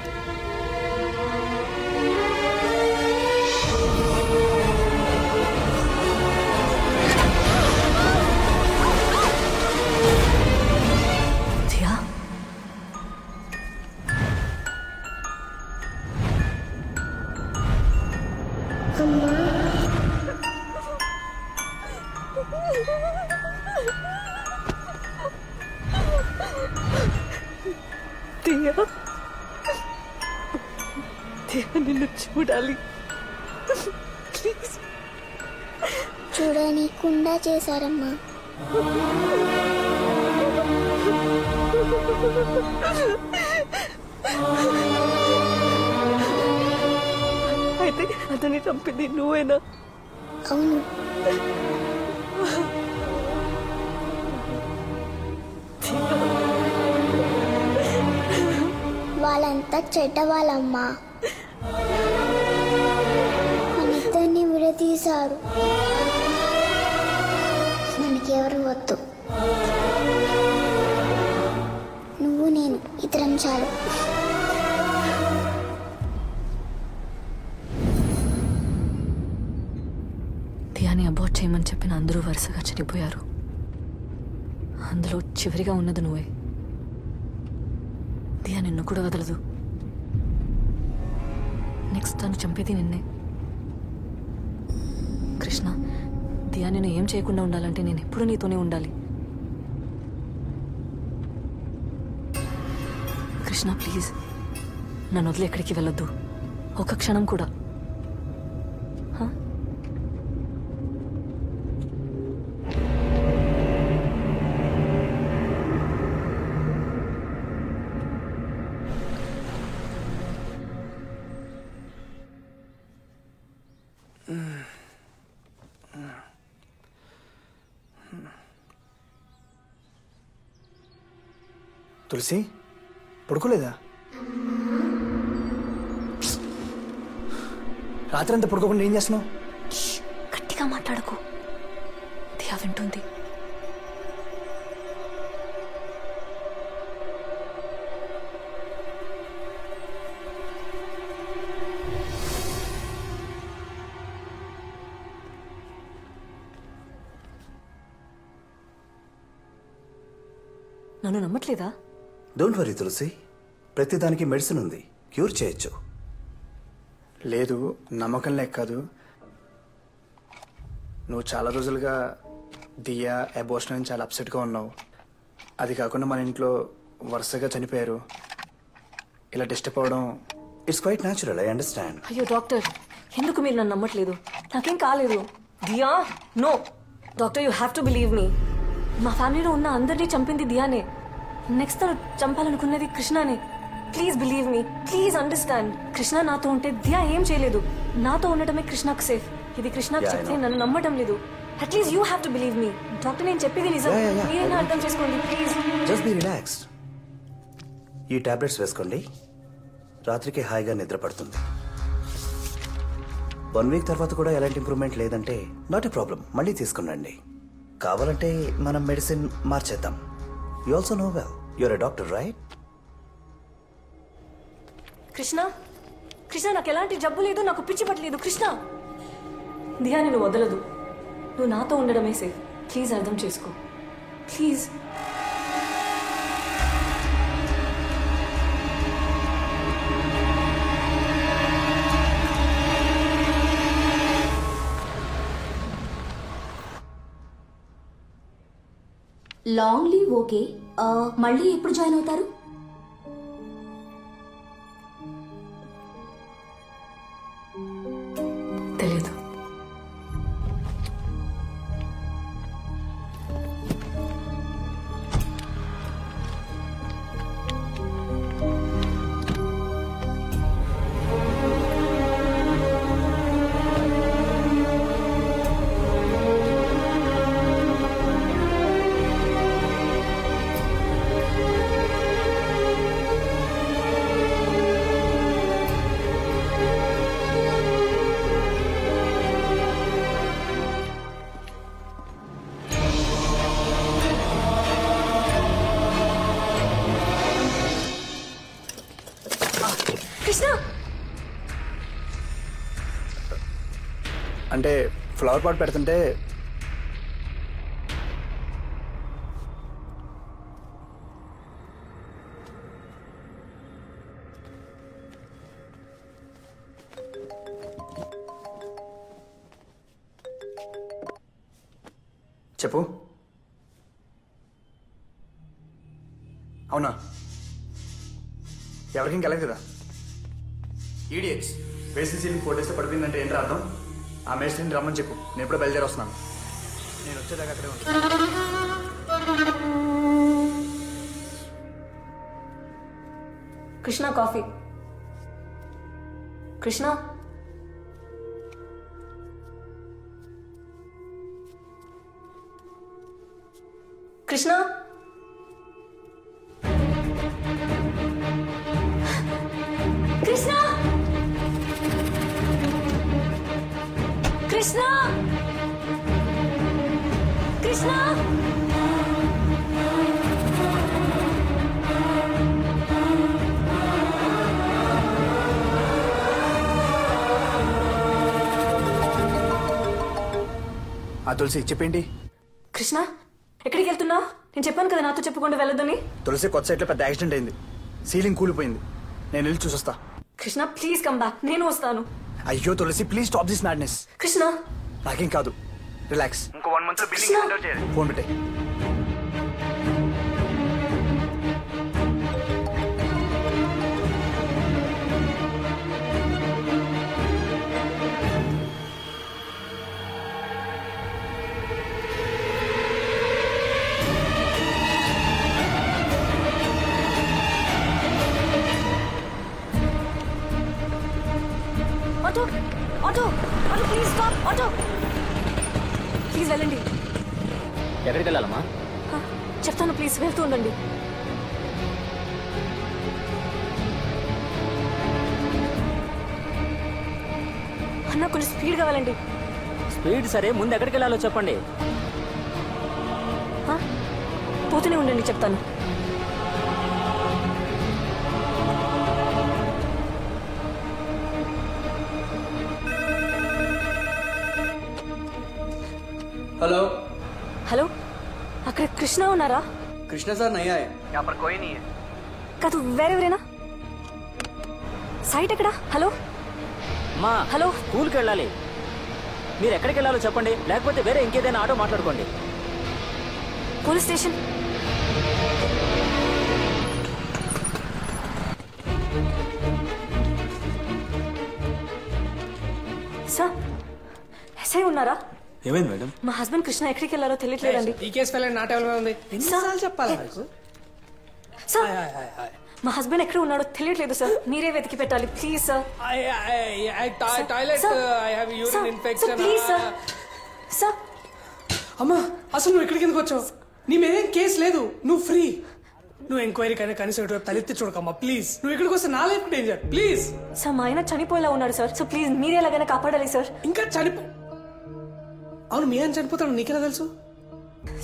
నిన్ను చూడాలి, ప్లీజ్. చూడనీకుండా చేశారమ్మా. అయితే అతన్ని చంపింది నువ్వేనా? అవును. వాళ్ళంతా చెడ్డ వాళ్ళమ్మా. మన చాలు, మనకెవరు వద్దు. నువ్వు నేను ఇద్దరం చాలు. దియాని అబార్ట్ చేయమని చెప్పిన అందరూ వరుసగా చనిపోయారు. అందులో చివరిగా ఉన్నది నువ్వే. దియా నిన్ను కూడా వదలదు. నెక్స్ట్ తను చంపేది నిన్నే. కృష్ణ, దియా నేను ఏం చేయకుండా ఉండాలంటే నేను ఎప్పుడూ నీతోనే ఉండాలి. కృష్ణ ప్లీజ్, నన్ను వదిలి ఎక్కడికి వెళ్ళొద్దు, ఒక్క క్షణం కూడా. తులసి పడుకోలేదా? రాత్రి అంతా పడుకోకుండా ఏం చేస్తున్నావు? గట్టిగా మాట్లాడకు, దియా వింటుంది. నన్ను నమ్మట్లేదా? డోంట్ వరీ తులసి, ప్రతిదానికి మెడిసిన్ ఉంది, క్యూర్ చేయొచ్చు. లేదు, నమ్మకం లేక కాదు. నువ్వు చాలా రోజులుగా దియా అబోర్షన్ అని చాలా అప్సెట్గా ఉన్నావు. అది కాకుండా మన ఇంట్లో వరుసగా చనిపోయారు. ఇలా డిస్టర్బ్ అవ్వడం it's quite natural, I understand. అయ్యో డాక్టర్, ఎందుకు మీరు నన్ను నమ్మట్లేదు? నాకేం కాలేదు. Diya no doctor, you have to believe me. మా ఫ్యామిలీలో ఉన్న అందరినీ చంపింది దియానే. నెక్స్ట్ తను చంపాలనుకున్నది కృష్ణనే. Please believe me, please understand. Krishna నాతో ఉంటే దియా ఏం చేయలేదు. నాతో ఉండటమే కృష్ణకు సేఫ్. ఇది కృష్ణకు చెప్తే నన్ను నమ్మటం లేదు. At least you have to believe me. Doctor, నేను చెప్పేది నిజం, మీరైనా అర్థం చేసుకోండి ప్లీజ్. Just be relaxed. ఈ టాబ్లెట్స్ వేసుకోండి, రాత్రికి హాయిగా నిద్ర పడుతుంది. 1 వీక్ తర్వాత కూడా ఎలాంటి ఇంప్రూవ్మెంట్ లేదంటే నాట్ ఎ ప్రాబ్లం, మళ్ళీ తీసుకునండి. కావాలంటే మనం మెడిసిన్ మార్చేద్దాం. You also know well, you're a doctor right? Krishna, Krishna నాకు ఎలాంటి జబ్బు లేదు, నాకు పిచ్చి పట్టలేదు. కృష్ణ, దియా నేను వదలదు. నువ్వు నాతో ఉండడమే సేఫ్. ప్లీజ్ అర్థం చేసుకో ప్లీజ్. లాంగ్ లీవ్ ఓకే, మళ్ళీ ఎప్పుడు జాయిన్ అవుతారు? తెలియదు. అంటే ఫ్లవర్ పాట్ పెడుతుంటే చెప్పు. అవునా? ఎవరికి ఇంకెళ్ళదు కదా. ఈడియట్స్, వేసిన సీలింగ్ 4 days పడిపోయిందంటే ఏంటి అర్థం? ఆ మేస్త్రిని రమ్మని చెప్పు, నేను ఎప్పుడో బయలుదేరి వస్తున్నాను. నేను వచ్చేదాకా అక్కడే ఉంటాను. కృష్ణ కాఫీ. కృష్ణ, కృష్ణ, కృష్ణ, కృష్ణ కృష్ణ ఆ తులసి చెప్పేంటి? కృష్ణ ఎక్కడికి వెళ్తున్నావు? నేను చెప్పాను కదా నాతో చెప్పకుండా వెళ్ళొద్దని. తులసి కొత్త సైట్లో పెద్ద యాక్సిడెంట్ అయింది. సీలింగ్ కూలిపోయింది. నేను వెళ్ళి చూసొస్తా. Krishna please come back. నేను వస్తాను. అయ్యో Tulasi please stop this madness. Krishna నాకేం కాదు, రిలాక్స్. ఇంకో 1 month లో బిల్డింగ్ హ్యాండ్ ఓవర్ చేయాలి. ఫోన్ పెట్టే. Auto auto auto please stop. Auto please వెళ్ళండి. ఎక్కడికి వెళ్ళాలమ్మా? చెప్తాను ప్లీజ్ వెళ్తూ ఉండండి. అన్న కొంచెం స్పీడ్గా వెళ్ళండి. స్పీడ్ సరే, ముందు ఎక్కడికి వెళ్ళాలో చెప్పండి. పోతూనే ఉండండి, చెప్తాను. हेलो హలో, అక్కడ కృష్ణ ఉన్నారా? कृष्णा सर नहीं आए, यहाँ पर कोई नहीं है. కాదు వేరెవరేనా? సైట్ ఎక్కడ? హలో మా హలో, స్కూల్కి వెళ్ళాలి. మీరు ఎక్కడికి వెళ్ళాలో చెప్పండి, లేకపోతే వేరే ఇంకేదైనా ఆటో మాట్లాడుకోండి. Police station. సార్ ఎస్ఐ ఉన్నారా? ఏమైంది మేడం? మా హస్బెండ్ కృష్ణ ఎక్కడికి వెళ్ళారో తెలియట్లేదండి. ఈ కేసు ఫైల్ నా టేబుల్ మీద ఉంది. ఎన్నిసార్లు చెప్పాలా మీకు? సార్ మా హస్బెండ్ ఎక్కడ ఉన్నాడో తెలియట్లేదు సార్. మీరే వెతికి పెట్టాలి please sir. Toilet I have urine infection. Please sir. Sir అమ్మా అసలు నువ్వు ఇక్కడికి ఎందుకు వచ్చావు? నీ మీదేం కేసు లేదు, నువ్వు ఫ్రీ. నువ్వు ఎంక్వైరీ కైనా కనీసం ఇటు తలెత్తి చూడకమ్మా ప్లీజ్. నువ్వు ఇక్కడికి వస్తే నా లైఫ్ డేంజర్ ప్లీజ్. సార్ మా ఆయన చనిపోయేలా ఉన్నాడు సార్. సో ప్లీజ్ మీరే ఎలాగైనా కాపాడాలి సార్. ఇంకా అవును, మీ ఆయన చనిపోతాడు నీకెలా తెలుసు?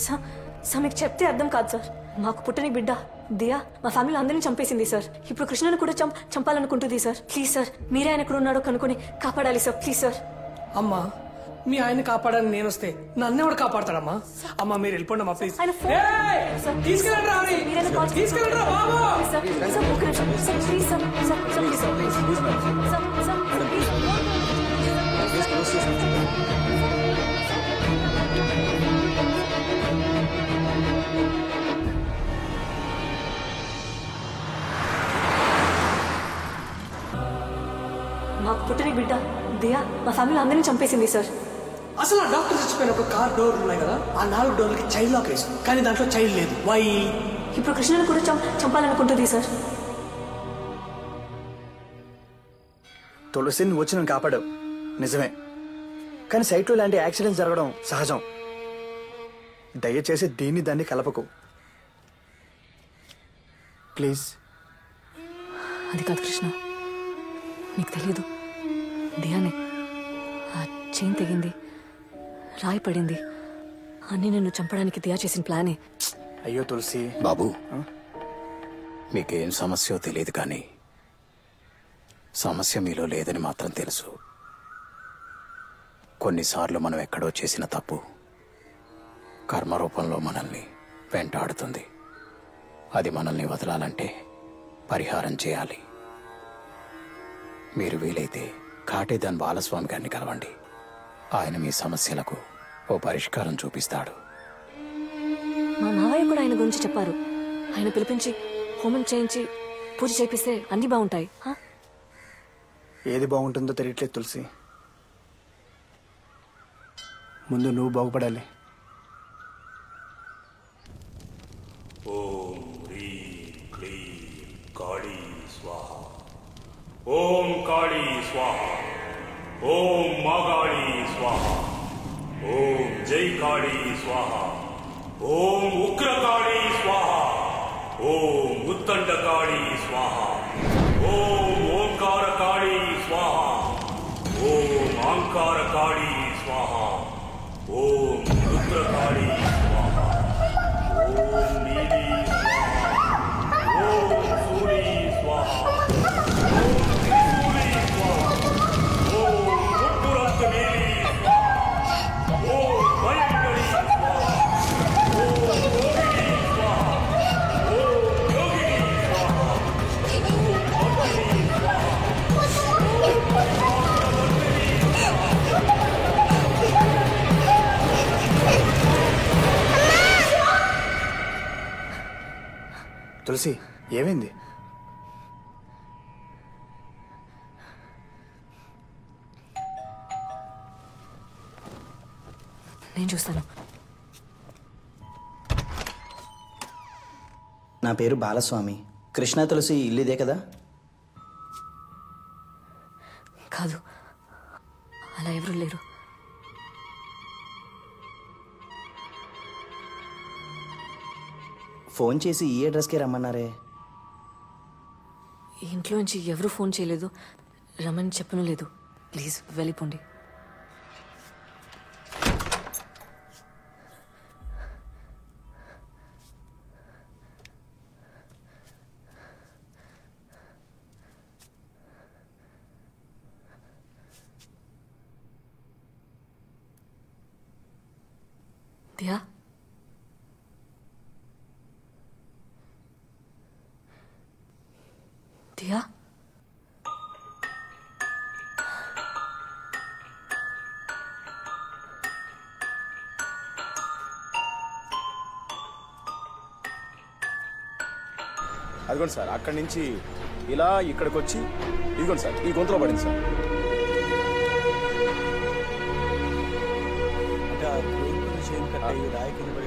సార్ మీకు చెప్తే అర్థం కాదు సార్. మాకు పుట్టని బిడ్డ దియా మా ఫ్యామిలీ అందరినీ చంపేసింది సార్. ఇప్పుడు కృష్ణను కూడా చంపాలనుకుంటుంది సార్. ప్లీజ్ సార్ మీరే ఆయన ఎక్కడ ఉన్నాడో కనుక్కొని కాపాడాలి సార్ ప్లీజ్ సార్. అమ్మా మీ ఆయన కాపాడని నేను వస్తే నన్ను ఎవడు కాపాడతాడమ్మా? అమ్మా మీరు వెళ్ళిపోండి అమ్మా ప్లీజ్. తీసుకెళ్ళండి మాకు పుట్టని బిడ్డ దియా మా ఫ్యామిలీ అందరినీ చంపేసింది సార్. అసలు ఆ డాక్టర్ చచ్చిపోయిన ఒక కార్ డోర్లు ఉన్నాయి కదా, ఆ 4 డోర్లకి చైల్డ్ లాక్ వేసి, కానీ దాంట్లో చైల్డ్ లేదు. వై? ఇప్పుడు కృష్ణను కూడా చంపాలనుకుంటుంది సార్. తులసి నువ్వు వచ్చి నన్ను కాపాడావు నిజమే, కానీ సైట్లో ఇలాంటి యాక్సిడెంట్స్ జరగడం సహజం. దయచేసి దాన్ని కలపకు ప్లీజ్. అది కాదు కృష్ణ, నీకు తెలియదు దియానే ఆ చైన్ తెగింది, రాయి పడింది, అన్నీ నిన్ను చంపడానికి దియా చేసిన ప్లానే. అయ్యో తులసి. బాబు మీకేం సమస్యో తెలియదు, కానీ సమస్య మీలో లేదని మాత్రం తెలుసు. కొన్నిసార్లు మనం ఎక్కడో చేసిన తప్పు కర్మ రూపంలో మనల్ని వెంటాడుతుంది. అది మనల్ని వదలాలంటే పరిహారం చేయాలి. మీరు వీలైతే కాటేదాన్ బాలస్వామి గారిని కలవండి. ఆయన మీ సమస్యలకు ఓ పరిష్కారం చూపిస్తాడు. మా మావయ్య కూడా ఆయన గురించి చెప్పారు. ఆయన పిలిపించి హోమం చేయించి పూజ చేపిస్తే అన్ని బాగుంటాయి. ఏది బాగుంటుందో తెలియట్లేదు తులసి. ముందు నువ్వు బాగుపడాలి. ఓం హ్రీం క్లీం కాళీ స్వాహ. ఓం కాళీ స్వాహ. ఓం మాగాళీ స్వాహ. ఓం జై కాళీ స్వాహ. ఓం ఉగ్రకాళీ స్వాహ. ఓం ఉత్తండకాళీ స్వాహ. ఓం ఓంకారకాళీ స్వాహ. ఓం ओंकारकाली स्वाहा ओम रुद्रकाली स्वाहा ओम नीली स्वाहा ओम सूरी स्वाहा ओम त्रिशूली स्वाहा ओम मुट्टुरंतनीली स्वाहा ओम भयंकरी स्वाहा ओम योगिनी स्वाहा ओम योगिनी स्वाहा ओम भक्तिनी स्वाहा తులసి ఏమైంది? నేను చూస్తాను. నా పేరు బాలస్వామి. కృష్ణ తులసి ఇల్లు ఇదే కదా? కాదు, అలా ఎవరు లేరు. ఫోన్ చేసి ఈ అడ్రస్కే రమ్మన్నారే. ఇంట్లోంచి ఎవరు ఫోన్ చేయలేదు, రమ్మని చెప్పను లేదు. ప్లీజ్ వెళ్ళిపోండి. దియా, దియా, అదిగోండి సార్, అక్కడి నుంచి ఇలా ఇక్కడికి వచ్చి ఇదిగోండి సార్, ఈ గొంతులో పడింది సార్.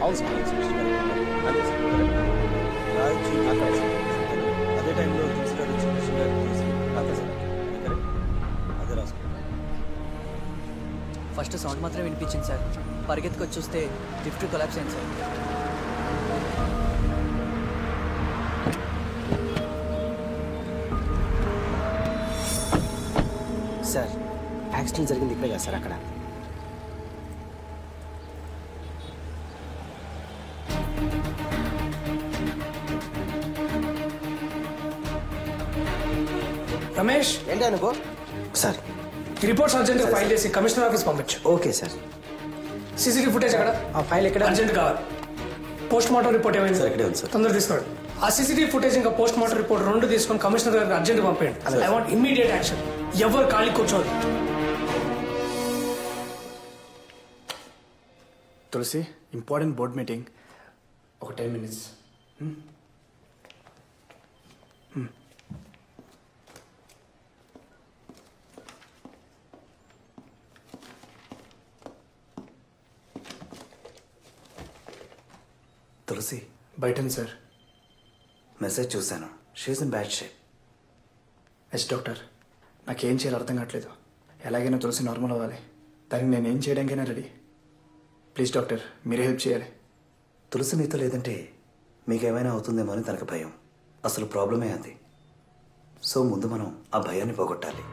అవును సార్, అదే సార్. అదే టైంలో తీసుకెళ్ళి అదే సార్, అదే రాసుకో. ఫస్ట్ సౌండ్ మాత్రం వినిపించింది సార్. పరిగెత్తుకొచ్చి చూస్తే లిఫ్ట్ కొలాప్స్ అయింది సార్. సార్, యాక్సిడెంట్ జరిగింది ఇక్కడే కదా సార్? అక్కడ రమేష్ ఏంటి అనుకో సార్, రిపోర్ట్స్ అర్జెంట్ ఫైల్ చేసి కమిషనర్ ఆఫీస్ పంపించు. Okay sir. సీసీటీవీ ఫుటేజ్ ఎక్కడ? ఆ ఫైల్ ఎక్కడ? అర్జెంట్ కావాలి. పోస్ట్ మార్టం రిపోర్ట్ ఏమైంది? ఇక్కడే ఉంది సార్. తొందరగా తీసుకోండి. ఆ సీసీటీవీ ఫుటేజ్ ఇంకా పోస్ట్ మార్టం రిపోర్ట్ రెండు తీసుకొని కమిషనర్ గారికి అర్జెంట్ పంపేయండి. I want immediate action. ఎవరు ఖాళీ కూర్చోదు. తులసి, ఇంపార్టెంట్ బోర్డ్ మీటింగ్, ఒక 10 minutes. తులసి బయటండి సార్. మెసేజ్ చూశాను. She's in bad shape. Yes doctor, నాకేం చేయాలో అర్థం కావట్లేదు. ఎలాగైనా తులసి నార్మల్ అవ్వాలి. దానికి నేను ఏం చేయడానికైనా రెడీ. ప్లీజ్ డాక్టర్, మీరే హెల్ప్ చేయాలి. తులసి మీతో లేదంటే మీకేమైనా అవుతుందేమో అని తనకు భయం. అసలు ప్రాబ్లమే అది. సో ముందు మనం ఆ భయాన్ని పోగొట్టాలి.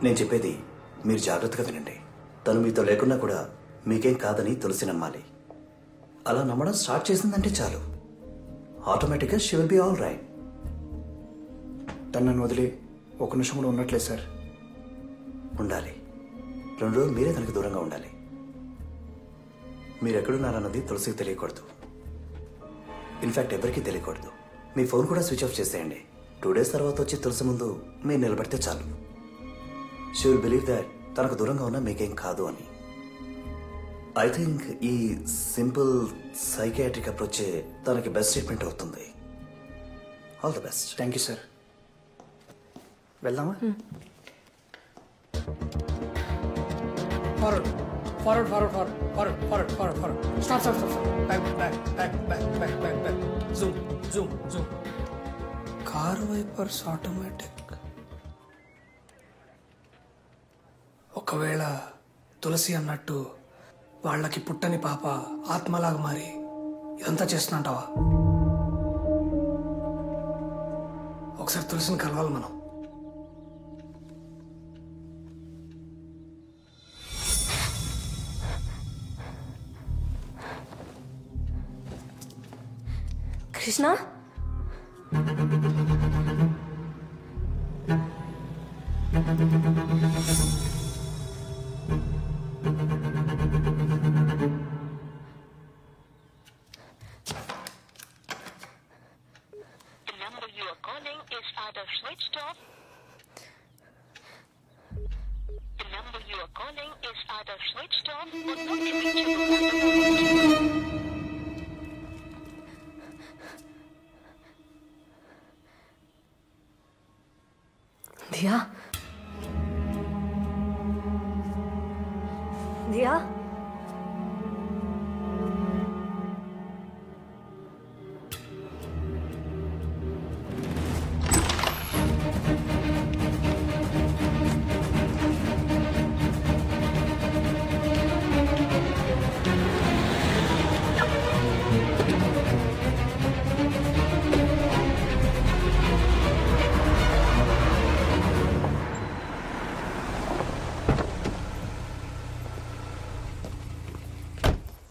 నేను చెప్పేది మీరు జాగ్రత్తగా వినండి. తను మీతో లేకున్నా కూడా మీకేం కాదని తులసి నమ్మాలి. అలా నమ్మడం స్టార్ట్ చేసిందంటే చాలు, ఆటోమేటిక్గా she will be all right. తను నన్ను వదిలి ఒక నిమిషం కూడా ఉండట్లేదు సార్. ఉండాలి. 2 రోజులు మీరే తనకు దూరంగా ఉండాలి. మీరు ఎక్కడున్నారన్నది తులసికి తెలియకూడదు. ఇన్ఫ్యాక్ట్ ఎవరికీ తెలియకూడదు. మీ ఫోన్ కూడా స్విచ్ ఆఫ్ చేసేయండి. 2 days తర్వాత వచ్చి తులసి ముందు మీరు నిలబడితే చాలు. షీ విల్ బిలీవ్ దాట్ తనకు దూరంగా ఉన్నా మీకేం కాదు అని. ఐ థింక్ ఈ సింపుల్ సైకియాట్రిక్ అప్రోచే తనకి బెస్ట్ ట్రీట్మెంట్ అవుతుంది. All the best. Thank you sir. వెళ్దామా? Forward forward forward forward forward forward forward. Stop stop stop. Back back back back back back back. Zoom zoom zoom. Car wipers automatic. ఒకవేళ తులసి అన్నట్టు వాళ్ళకి పుట్టని పాప ఆత్మలాగా మారి ఇదంతా చేస్తున్నట్టావా? ఒకసారి తులసిని కలవాలి మనం. కృష్ణ దియా దియా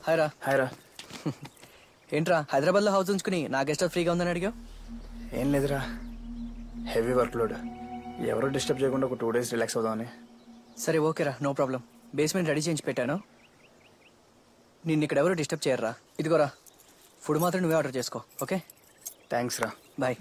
హాయ్ రా హాయ్ రా ఏంట్రా హైదరాబాద్లో హౌస్ ఉంచుకుని నా గెస్ట్ హౌస్ ఫ్రీగా ఉందని అడిగావు? ఏం లేదురా, హెవీ వర్క్ లోడ్. ఎవరో డిస్టర్బ్ చేయకుండా ఒక 2 days రిలాక్స్ అవుదామని. సరే ఓకేరా, నో ప్రాబ్లం. బేస్మెంట్ రెడీ చేయించి పెట్టాను, నిన్ను ఇక్కడ ఎవరు డిస్టర్బ్ చేయర్రా. ఇదిగోరా ఫుడ్ మాత్రం నువ్వే ఆర్డర్ చేసుకో. ఓకే థ్యాంక్స్ రా, బాయ్.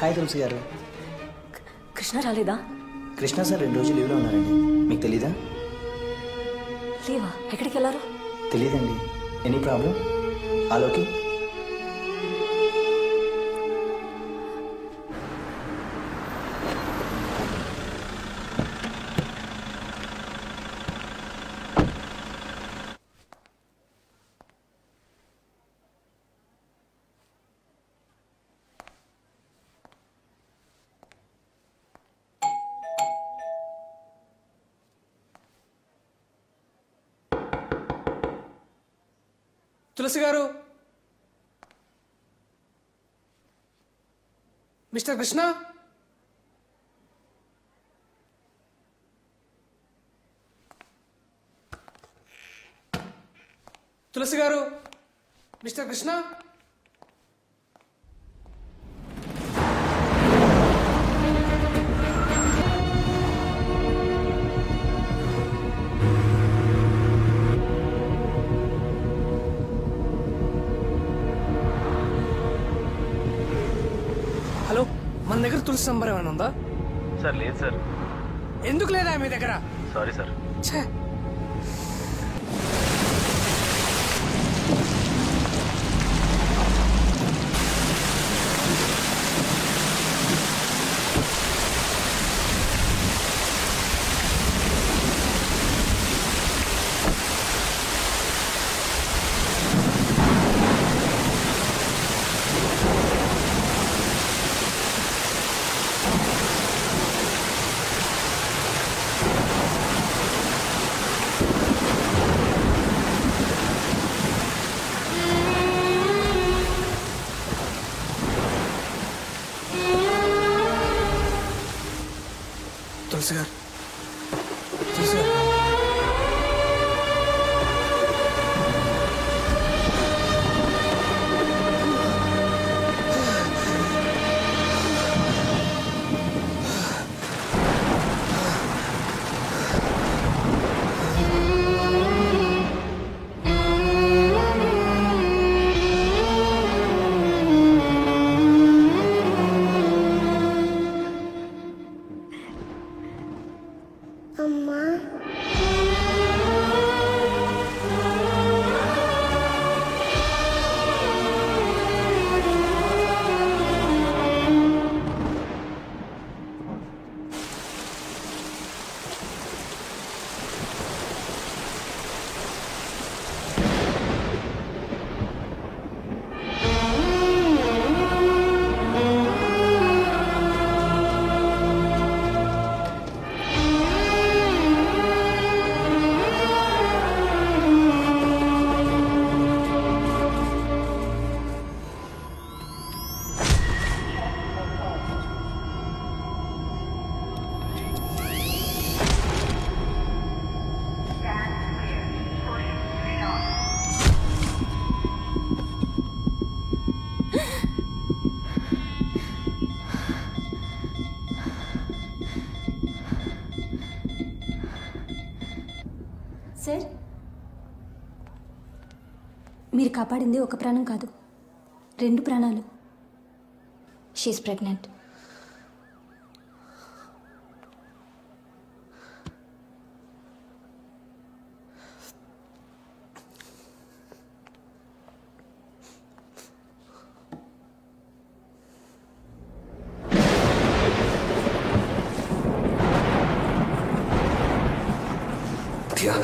హాయ్ తులసి గారు. కృష్ణ రాలేదా? కృష్ణ సార్ 2 రోజులు లీవ్లో ఉన్నారండి. మీకు తెలీదా? లేవా? ఎక్కడికి వెళ్ళారు? తెలీదండి. Any problem? ఆలోకి తులసి గారు, మిస్టర్ కృష్ణ, తులసి గారు, మిస్టర్ కృష్ణ. హలో, మన దగ్గర తులసి నంబర్ ఏమైనా ఉందా? సార్ లేదు సార్. ఎందుకు లేదా మీ దగ్గర? Sorry sir. ఛే, తులసి గారు, తులసి గారు. కాపాడింది ఒక ప్రాణం కాదు, 2 ప్రాణాలు. She is pregnant. దియా